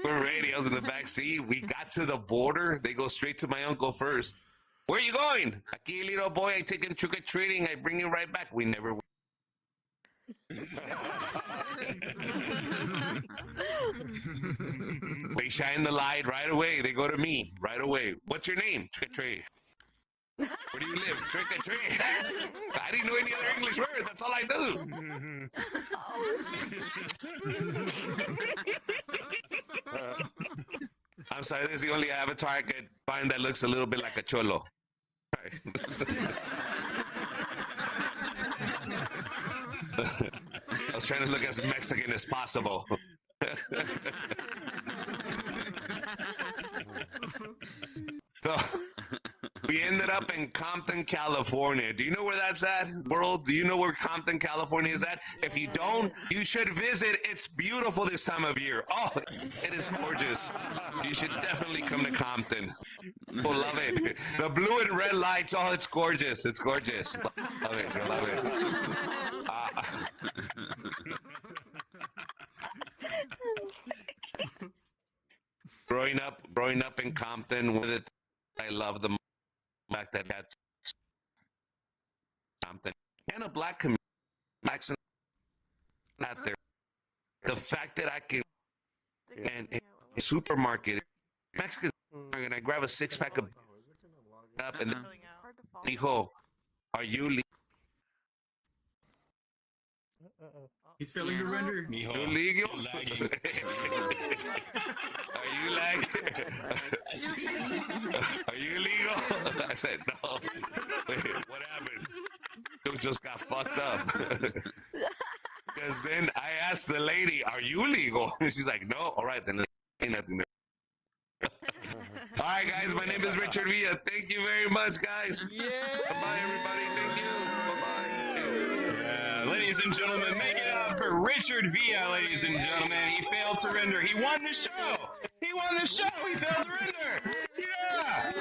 We're ready. I was in the back seat. We got to the border. They go straight to my uncle first. Where are you going? Aquí, little boy, I take him trick-or-treating. I bring him right back. We never went. They shine the light right away. They go to me right away. What's your name? Trick-or-treat. Where do you live? Trick-or-treat. I didn't know any other English word. That's all I do. I'm sorry, this is the only avatar I could find that looks a little bit like a cholo. I was trying to look as Mexican as possible. So, we ended up in Compton, California. Do you know where that's at, world? Do you know where Compton, California is at? If you don't, you should visit. It's beautiful this time of year. Oh, it is gorgeous. You should definitely come to Compton. People love it. The blue and red lights, oh, it's gorgeous. It's gorgeous. Love it. I love it. Growing up in Compton with it, I love the fact that that's Compton and a black community, blacks out there. The fact that I can and a supermarket, Mexican, and I grab a 6-pack of up and then, hijo, are you? He's failing to render. You legal? Are you Are you legal? I said no. Wait, what happened? You just got fucked up. Because then I asked the lady, "Are you legal?" And she's like, "No." All right, then ain't nothing there. All right, guys. My name is Richard Villa. Thank you very much, guys. Yeah. Bye, everybody. Thank you. Ladies and gentlemen, make it up for Richard Villa, ladies and gentlemen. He failed to render. He won the show. He won the show. He failed to render. Yeah.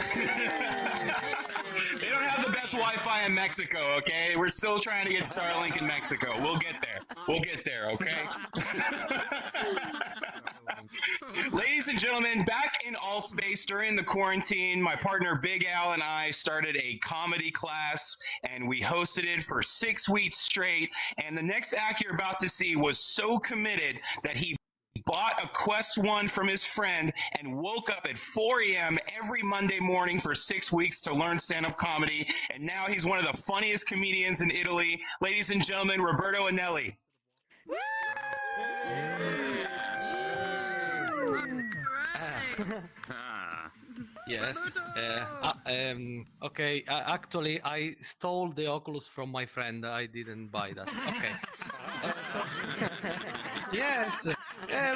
They don't have the best Wi-Fi in Mexico, okay? We're still trying to get Starlink in Mexico. We'll get there. We'll get there, okay? Ladies and gentlemen, back in alt space during the quarantine, my partner Big Al and I started a comedy class, and we hosted it for 6 weeks straight. And the next act you're about to see was so committed that he bought a Quest 1 from his friend and woke up at 4 a.m. every Monday morning for 6 weeks to learn stand-up comedy. And now he's one of the funniest comedians in Italy. Ladies and gentlemen, Roberto Anelli. Yes. Okay. Actually, I stole the Oculus from my friend. I didn't buy that. Okay. Yes,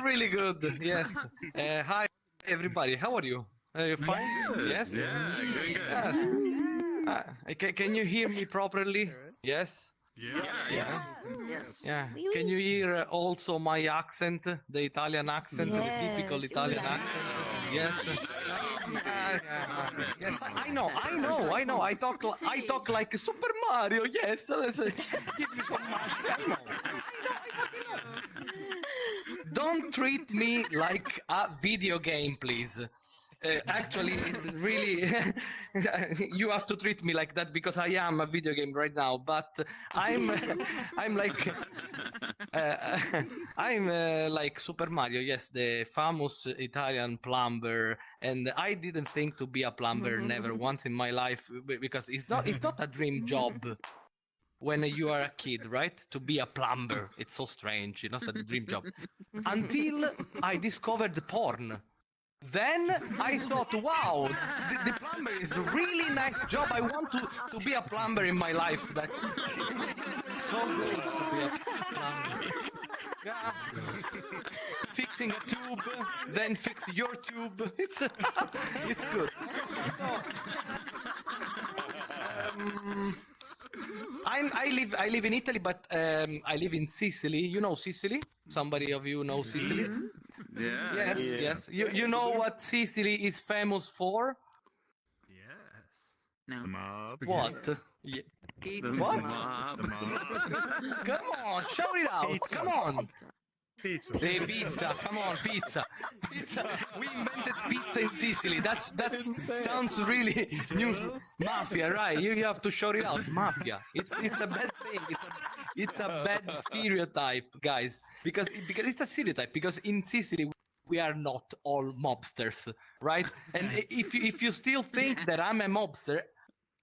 really good. Yes. Hi, everybody. How are you? Are you fine? Yes. Yeah, doing good. Yes. Can you hear me properly? Yes. Yes. Yeah. Can you hear also my accent, the Italian accent, the typical Italian accent? Yes. Yes, I know. I talk like Super Mario. Yes. Let's give me some mash. I know. Don't treat me like a video game, please. Actually, it's really you have to treat me like that because I am a video game right now. But I'm like I'm like Super Mario. Yes, the famous Italian plumber. And I didn't think to be a plumber never once in my life because it's not a dream job. When you are a kid, right? To be a plumber, it's so strange. It's not a dream job. Until I discovered porn. Then I thought, wow, the plumber is a really nice job. I want to be a plumber in my life. That's so good to be a plumber. Yeah. Fixing a tube, then fix your tube. It's good. I live in Italy, but I live in Sicily. You know Sicily? Somebody of you know Sicily? Yeah. Yes. You know what Sicily is famous for? Yes. No. The mob. What? Yeah. What? Come on, shout it out. Pizza. Come on. Pizza. The pizza. Come on, pizza. Pizza. We invented pizza in Sicily. That sounds really new. Mafia, right? You have to shout it out. Mafia. It's a bad thing. It's a bad stereotype, guys. Because it's a stereotype. Because in Sicily we are not all mobsters, right? And if you still think that I'm a mobster,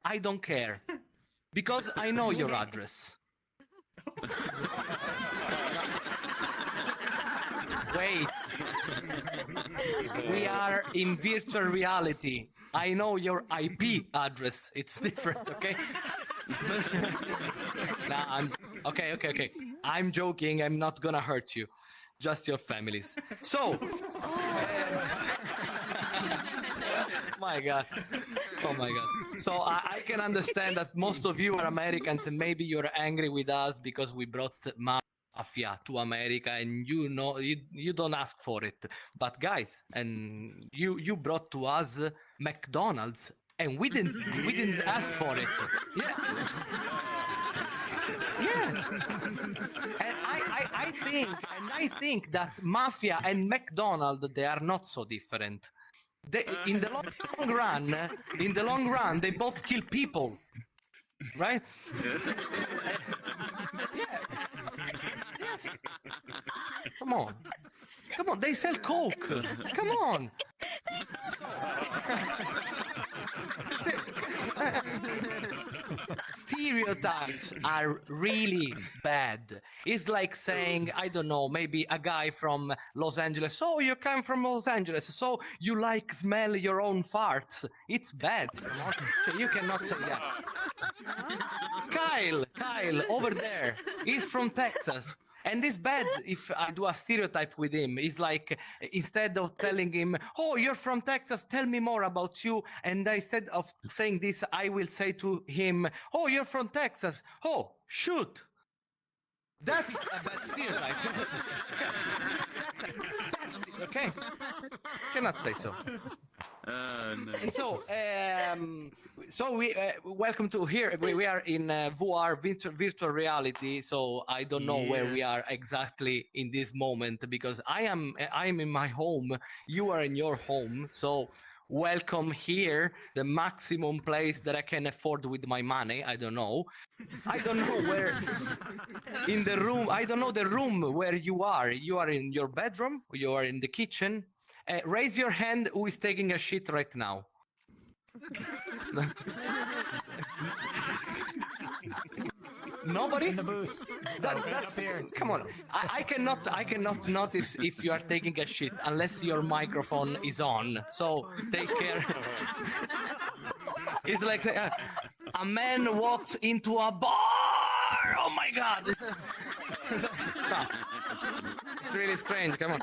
I don't care. Because I know your address. Wait. We are in virtual reality. I know your IP address. It's different, okay? Nah, okay. I'm joking. I'm not gonna hurt you. Just your families. So. My God. Oh my God. So I can understand that most of you are Americans and maybe you're angry with us because we brought mafia to America and you know you don't ask for it. But guys, and you brought to us McDonald's and we didn't ask for it. Yeah. Yes. And I think that mafia and McDonald's, they are not so different. In the long run, they both kill people, right? Yeah. Yes. Come on. They sell Coke. Come on. Stereotypes are really bad. It's like saying, I don't know, maybe a guy from Los Angeles. Oh, you come from Los Angeles, so you like smell your own farts. It's bad. You cannot say that. Kyle, over there, he's from Texas. And it's bad if I do a stereotype with him. It's like, instead of telling him, oh, you're from Texas, tell me more about you. And instead of saying this, I will say to him, oh, you're from Texas. Oh, shoot. That's a bad stereotype. That's a bad stereotype, okay? Cannot say so. No. And so we welcome to here. We are in VR virtual reality. So I don't know where we are exactly in this moment because I'm in my home. You are in your home. So welcome here, the maximum place that I can afford with my money. I don't know where in the room. I don't know the room where you are. You are in your bedroom. You are in the kitchen. Raise your hand who is taking a shit right now. Nobody? In the booth. That's here. Come on. I cannot notice if you are taking a shit unless your microphone is on. So take care. It's like a man walks into a bar. Oh my God. No. It's really strange. Come on.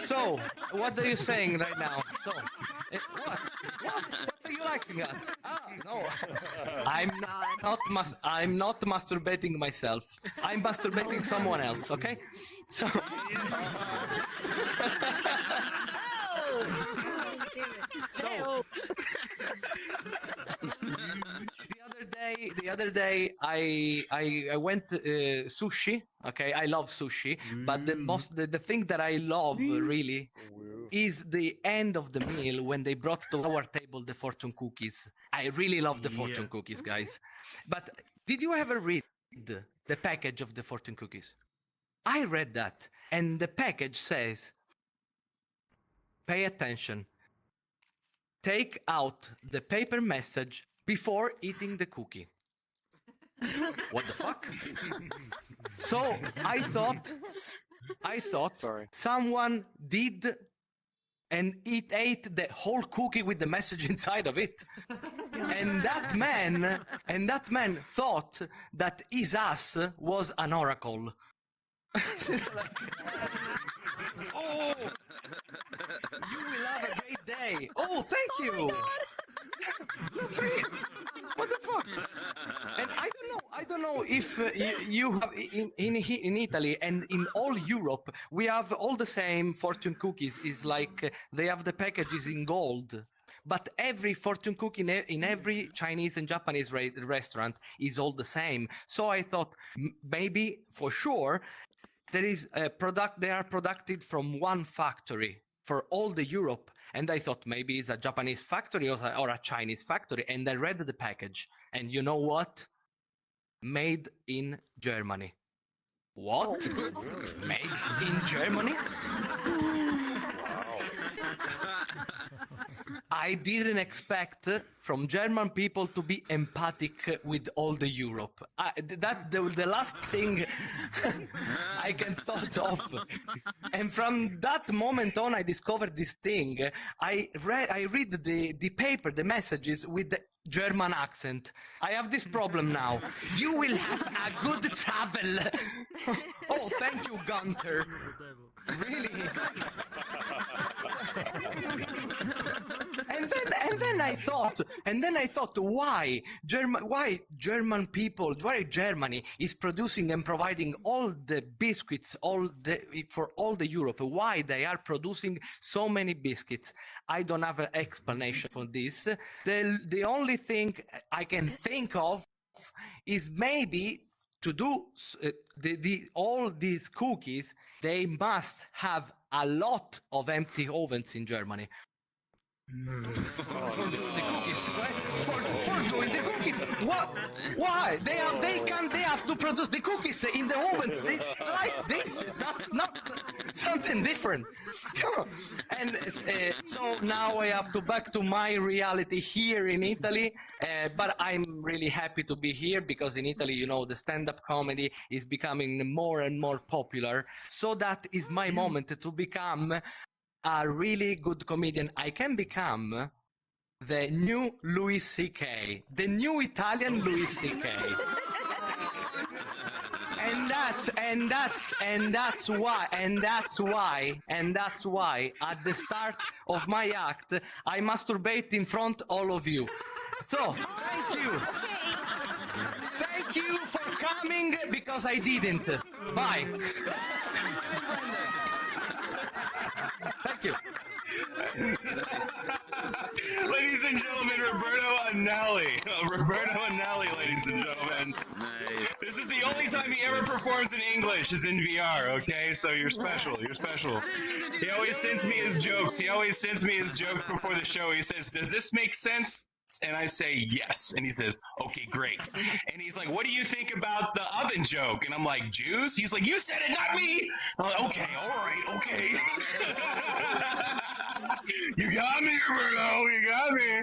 So, what are you saying right now? So, what? What are you laughing at? Ah, no. I'm not masturbating myself. I'm masturbating someone else. Okay. So. So. The other day, I went sushi. Okay, I love sushi, but the thing that I love really is the end of the meal when they brought to our table the fortune cookies. I really love the fortune cookies, guys. But did you ever read the package of the fortune cookies? I read that, and the package says, "Pay attention. Take out the paper message before eating the cookie." What the fuck? So I thought someone did and ate the whole cookie with the message inside of it. And that man thought that his ass was an oracle. It's like, oh, you will have a great day. Oh, thank you. That's really, what the fuck? And I don't know if you have in Italy and in all Europe, we have all the same fortune cookies. It's like they have the packages in gold. But every fortune cookie in every Chinese and Japanese restaurant is all the same. So I thought maybe for sure there is a product. They are produced from one factory for all the Europe. And I thought maybe it's a Japanese factory or a Chinese factory. And I read the package. And you know what? Made in Germany. What? Made in Germany? I didn't expect from German people to be empathic with all the Europe. The last thing I can thought of. And from that moment on, I discovered this thing. I read the paper, the messages with the German accent. I have this problem now. You will have a good travel. Oh, thank you, Gunther. Really? And then I thought, why German people, why Germany is producing and providing all the biscuits, for all the Europe? Why they are producing so many biscuits? I don't have an explanation for this. The only thing I can think of is maybe to do all these cookies, they must have a lot of empty ovens in Germany. For doing the cookies, right? For doing the cookies. What? Why? They have to produce the cookies in the ovens. It's like this, not something different. Come on. And so now I have to back to my reality here in Italy. But I'm really happy to be here because in Italy, you know, the stand-up comedy is becoming more and more popular. So that is my moment to become a really good comedian. I can become the new Louis C.K., the new Italian Louis C.K. and that's why at the start of my act I masturbate in front of all of you. So thank you. Thank you for coming because I didn't. Bye. Thank you. Ladies and gentlemen, Roberto Anelli, ladies and gentlemen. Nice. This is the only time he ever performs in English is in VR, okay? So you're special. He always sends me his jokes. Before the show. He says, "Does this make sense?" And I say, "Yes." And he says, "Okay, great." And he's like, "What do you think about the oven joke?" And I'm like, "Juice?" He's like, "You said it, not me." I'm like, "Okay, all right, okay." You got me, Roberto. You got me.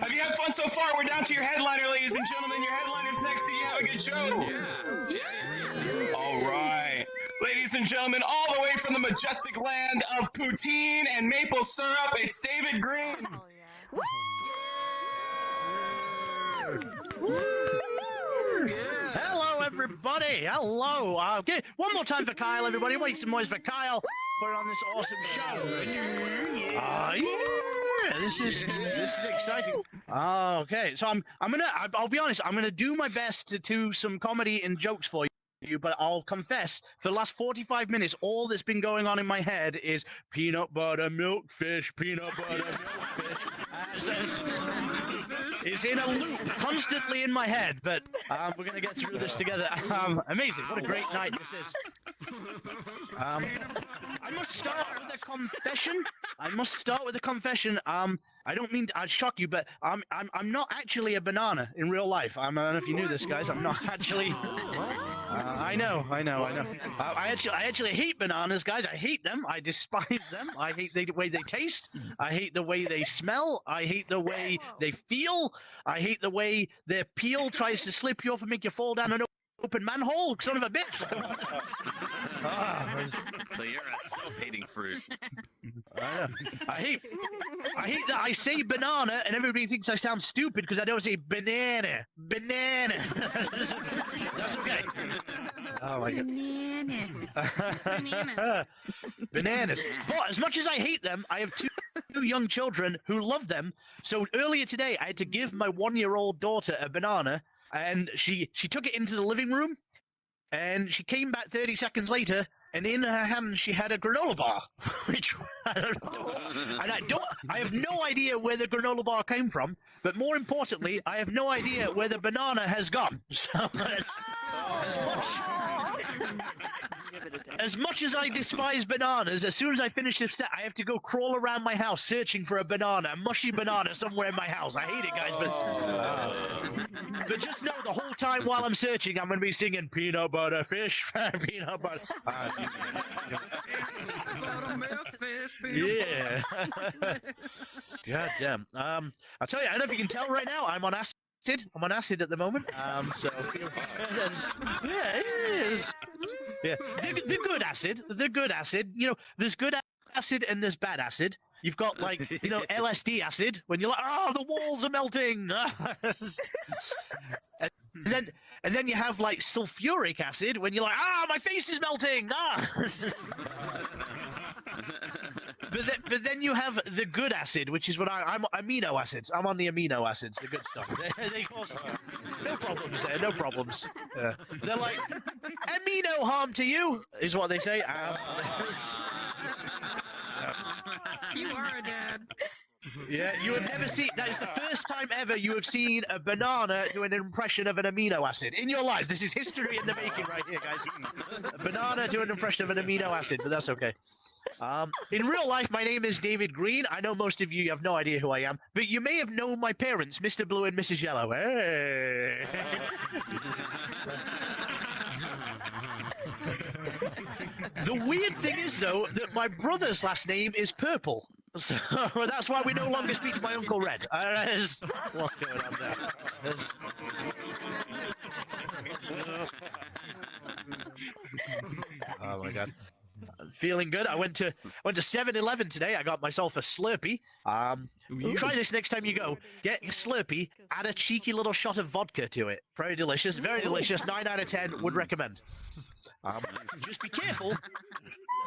Have you had fun so far? We're down to your headliner, ladies and gentlemen. Your headliner's next to you. Have a good show. Yeah. All right. Ladies and gentlemen, all the way from the majestic land of poutine and maple syrup, it's David Green. Oh, yeah. Hello, everybody. Hello. Okay, one more time for Kyle, everybody. Make some noise for Kyle. Put on this awesome show. Yeah, this is exciting. Okay, so I'll be honest. I'm gonna do my best to do some comedy and jokes for you, but I'll confess, for the last 45 minutes, all that's been going on in my head is peanut butter milkfish, peanut butter milkfish. It's in a loop, constantly in my head, but we're going to get through this together. Amazing, what a great night this is. I must start with a confession. I don't mean to shock you, but I'm not actually a banana in real life. I don't know if you knew this, guys. I'm not actually. I know. I actually hate bananas, guys. I hate them. I despise them. I hate the way they taste. I hate the way they smell. I hate the way they feel. I hate the way their peel tries to slip you off and make you fall down an open manhole. Son of a bitch. So you're a self-hating fruit. I hate that I say banana and everybody thinks I sound stupid because I don't say banana. That's okay. Oh my god. Bananas. But as much as I hate them, I have two young children who love them. So earlier today, I had to give my 1-year-old daughter a banana, and she took it into the living room, and she came back 30 seconds later, and in her hand she had a granola bar, which I don't know. And I have no idea where the granola bar came from, but more importantly, I have no idea where the banana has gone. So as much as I despise bananas, as soon as I finish this set, I have to go crawl around my house searching for a banana, a mushy banana somewhere in my house. I hate it, guys, but just know the whole time while I'm searching, I'm going to be singing peanut butter fish, peanut butter. Yeah. God damn. I'll tell you, I don't know if you can tell right now, I'm on acid. I'm on acid at the moment. So yeah, it is. Yeah, the good acid. The good acid. You know, there's good acid and there's bad acid. You've got like, LSD acid when you're like, oh, the walls are melting. and then you have like sulfuric acid when you're like, my face is melting. But then you have the good acid, which is what I'm amino acids. I'm on the amino acids, the good stuff. They cause no problems there, no problems. They're like, amino harm to you, is what they say. You are a dad. Yeah, you have never seen. That is the first time ever you have seen a banana do an impression of an amino acid in your life. This is history in the making, right here, guys. A banana do an impression of an amino acid, but that's okay. In real life, my name is David Green. I know most of you have no idea who I am, but you may have known my parents, Mr. Blue and Mrs. Yellow. Hey. The weird thing is, though, that my brother's last name is Purple. So that's why we no longer speak to my Uncle Red. What's going on there? Oh my god. I'm feeling good. I went to 7-Eleven today. I got myself a Slurpee. Try this next time you go. Get your Slurpee, add a cheeky little shot of vodka to it. Very delicious. Very delicious. 9 out of 10 would recommend. Just be careful.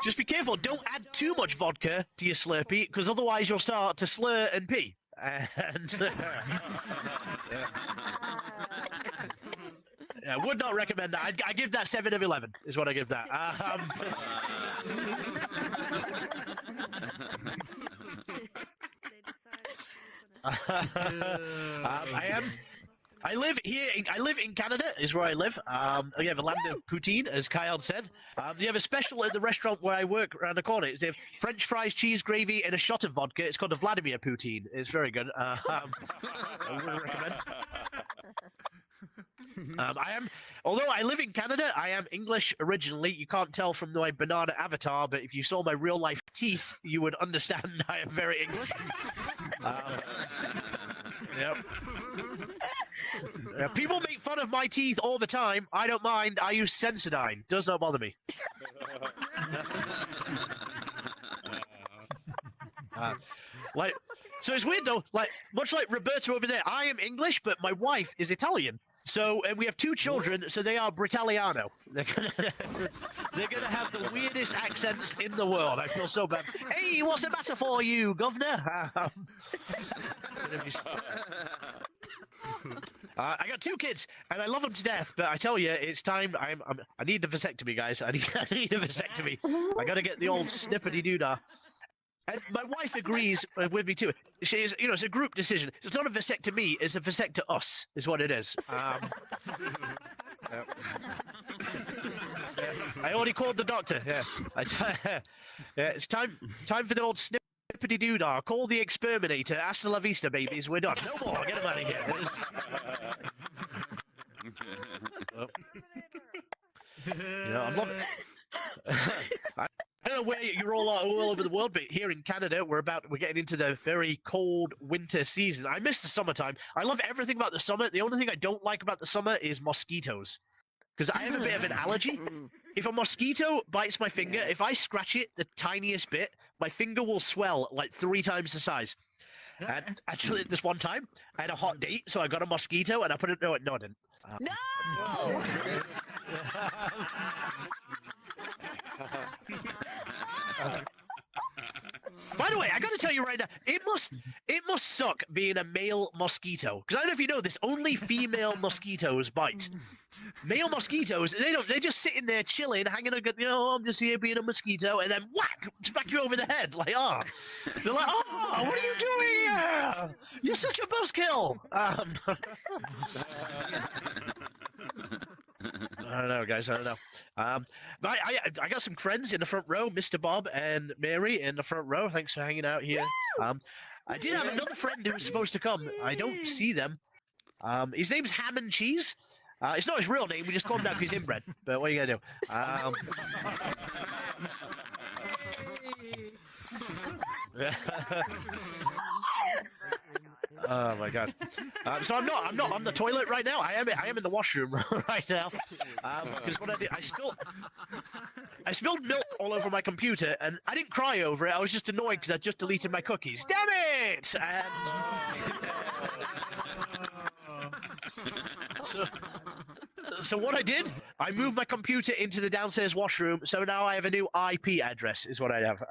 Just be careful. Don't add too much vodka to your Slurpee, because otherwise you'll start to slur and pee. And I would not recommend that. I give that 7 of 11. Is what I give that. I live here. I live in Canada. Is where I live. We have a land of poutine, as Kyle said. They have a special at the restaurant where I work around the corner. They have French fries, cheese gravy, and a shot of vodka. It's called a Vladimir poutine. It's very good. I would recommend. Although I live in Canada, I am English originally. You can't tell from my banana avatar, but if you saw my real life teeth, you would understand I am very English. Yep. People make fun of my teeth all the time. I don't mind. I use Sensodyne. Does not bother me. So it's weird though. Like much like Roberto over there, I am English, but my wife is Italian. So we have 2 children, so they are Britaliano. They're gonna have the weirdest accents in the world. I feel so bad. Hey, what's the matter for you, governor? I got 2 kids, and I love them to death. But I tell you, it's time. I need the vasectomy, guys. I need a vasectomy. I gotta get the old snippety doodah. And my wife agrees with me too. She is, it's a group decision. It's not a vasectomy; it's a vasect to us, is what it is. I already called the doctor. Yeah, it's time for the old snippety doodah. Call the exterminator. Hasta la vista, babies. We're done. No more. Get them out of here. I'm loving it. I don't know where you're all over the world, but here in Canada, we're getting into the very cold winter season. I miss the summertime. I love everything about the summer. The only thing I don't like about the summer is mosquitoes, because I have a bit of an allergy. If a mosquito bites my finger, if I scratch it the tiniest bit, my finger will swell like 3 times the size. And actually, this one time, I had a hot date, so I got a mosquito, and I put it. No, I didn't. No! By the way, I gotta tell you right now, it must suck being a male mosquito. Because I don't know if you know this, only female mosquitoes bite. Male mosquitoes, they're just sitting there chilling, hanging out, I'm just here being a mosquito, and then whack, smack you over the head, like, oh. They're like, oh, what are you doing here? You're such a buzzkill. I don't know, guys. I don't know. I got some friends in the front row, Mr. Bob and Mary in the front row. Thanks for hanging out here. I did have another friend who was supposed to come. I don't see them. His name's Ham and Cheese. It's not his real name. We just call him that because he's inbred. But what are you gonna do? Oh my god! So I'm not on the toilet right now. I am in the washroom right now. Because what I did, I spilled milk all over my computer, and I didn't cry over it. I was just annoyed because I just deleted my cookies. Damn it! And so what I did, I moved my computer into the downstairs washroom. So now I have a new IP address. Is what I have.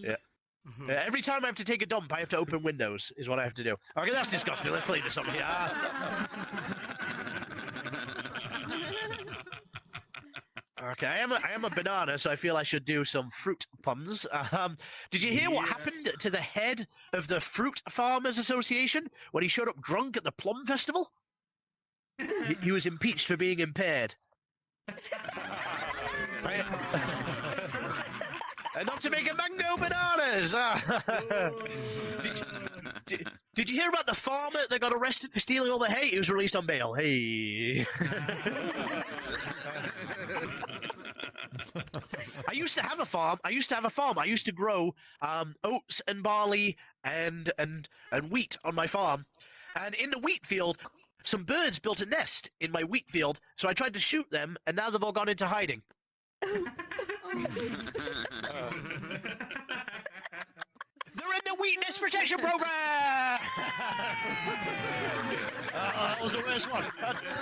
Yeah. Every time I have to take a dump, I have to open Windows, is what I have to do. Okay, that's disgusting. Let's clean this up here. Okay, I am a banana, so I feel I should do some fruit puns. Did you hear what happened to the head of the Fruit Farmers Association when he showed up drunk at the Plum Festival? He was impeached for being impaired. And not to make a mango bananas! Did you hear about the farmer that got arrested for stealing all the hay? He was released on bail. Hey. I used to have a farm. I used to grow oats and barley and wheat on my farm. And in the wheat field, some birds built a nest in my wheat field, so I tried to shoot them, and now they've all gone into hiding. They're in the Wheatness Protection Program! That was the worst one.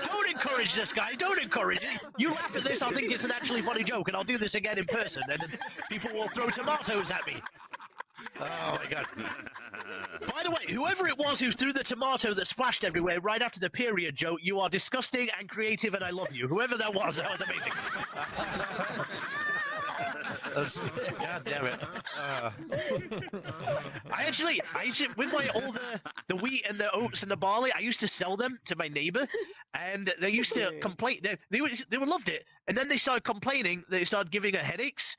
Don't encourage this, guys. Don't encourage it. You laugh at this, I'll think it's an actually funny joke, and I'll do this again in person, and then people will throw tomatoes at me. Oh my god. By the way, whoever it was who threw the tomato that splashed everywhere right after the period joke, you are disgusting and creative, and I love you. Whoever that was amazing. God damn it. I actually, with all the wheat and the oats and the barley, I used to sell them to my neighbor, and they used to complain. They loved it, and then they started complaining. They started giving her headaches,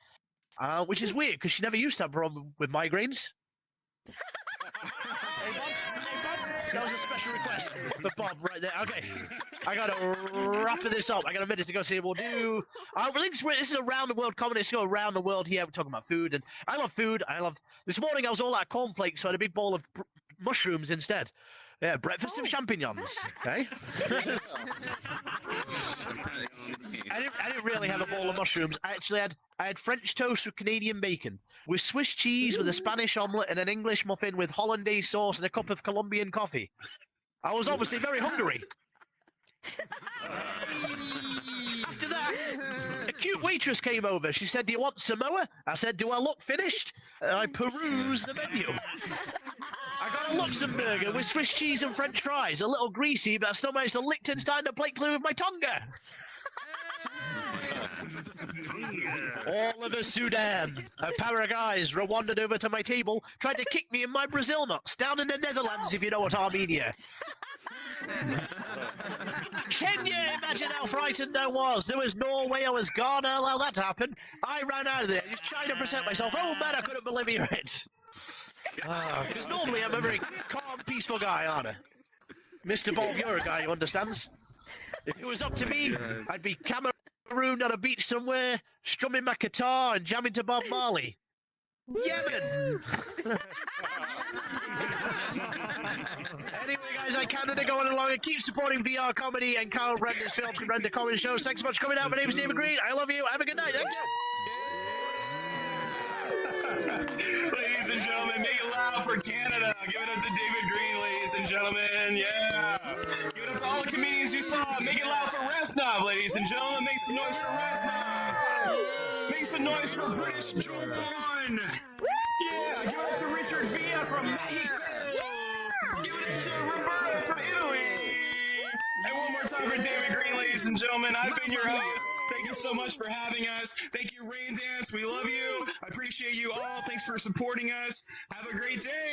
which is weird because she never used to have a problem with migraines. That was a special request for Bob right there. Okay, I gotta wrap this up. I got a minute to go. See, we'll do. This is a round the world comedy. Let's go around the world here. We're talking about food, and I love food. This morning I was all out of cornflakes, so I had a big bowl of mushrooms instead. Yeah, breakfast of champignons. Okay. I didn't really have a bowl of mushrooms. I had French toast with Canadian bacon, with Swiss cheese, with a Spanish omelette, and an English muffin with hollandaise sauce and a cup of Colombian coffee. I was obviously very hungry. After that, a cute waitress came over. She said, "Do you want Samoa?" I said, "Do I look finished?" And I perused the menu. I got a Luxemburger with Swiss cheese and French fries, a little greasy, but I still managed to Liechtenstein the plate clear with my tongue. All over Sudan, a pair of guys wandered over to my table, tried to kick me in my Brazil nuts, down in the Netherlands, if you know what I mean here. Can you imagine how frightened I was? There was no way I was gonna allow that to happen. I ran out of there, just trying to protect myself. Oh man, I couldn't believe it. Because normally I'm a very calm, peaceful guy, aren't I? Mr. Bob, you're a guy who understands. If it was up to me, I'd be Cameroon on a beach somewhere, strumming my guitar and jamming to Bob Marley. Yemen! Anyway, guys, I Canada going along and keep supporting VR comedy and Kyle Brendan's films and render comedy shows. Thanks so much for coming out. My name is David Green. I love you. Have a good night. Thank you. Ladies and gentlemen, make it loud for Canada. Give it up to David Green, ladies and gentlemen. Yeah. Give it up to all the comedians you saw. Make it loud for Resnov, ladies and gentlemen. Make some noise for Resnov. Make some noise for British Joe Bond. Yeah. Give it up to Richard Villa from Mexico. Give it up to Roberto from Italy. And one more time for David Green, ladies and gentlemen. I've been your host. Thank you so much for having us. Thank you, Raindance. We love you. I appreciate you all. Thanks for supporting us. Have a great day.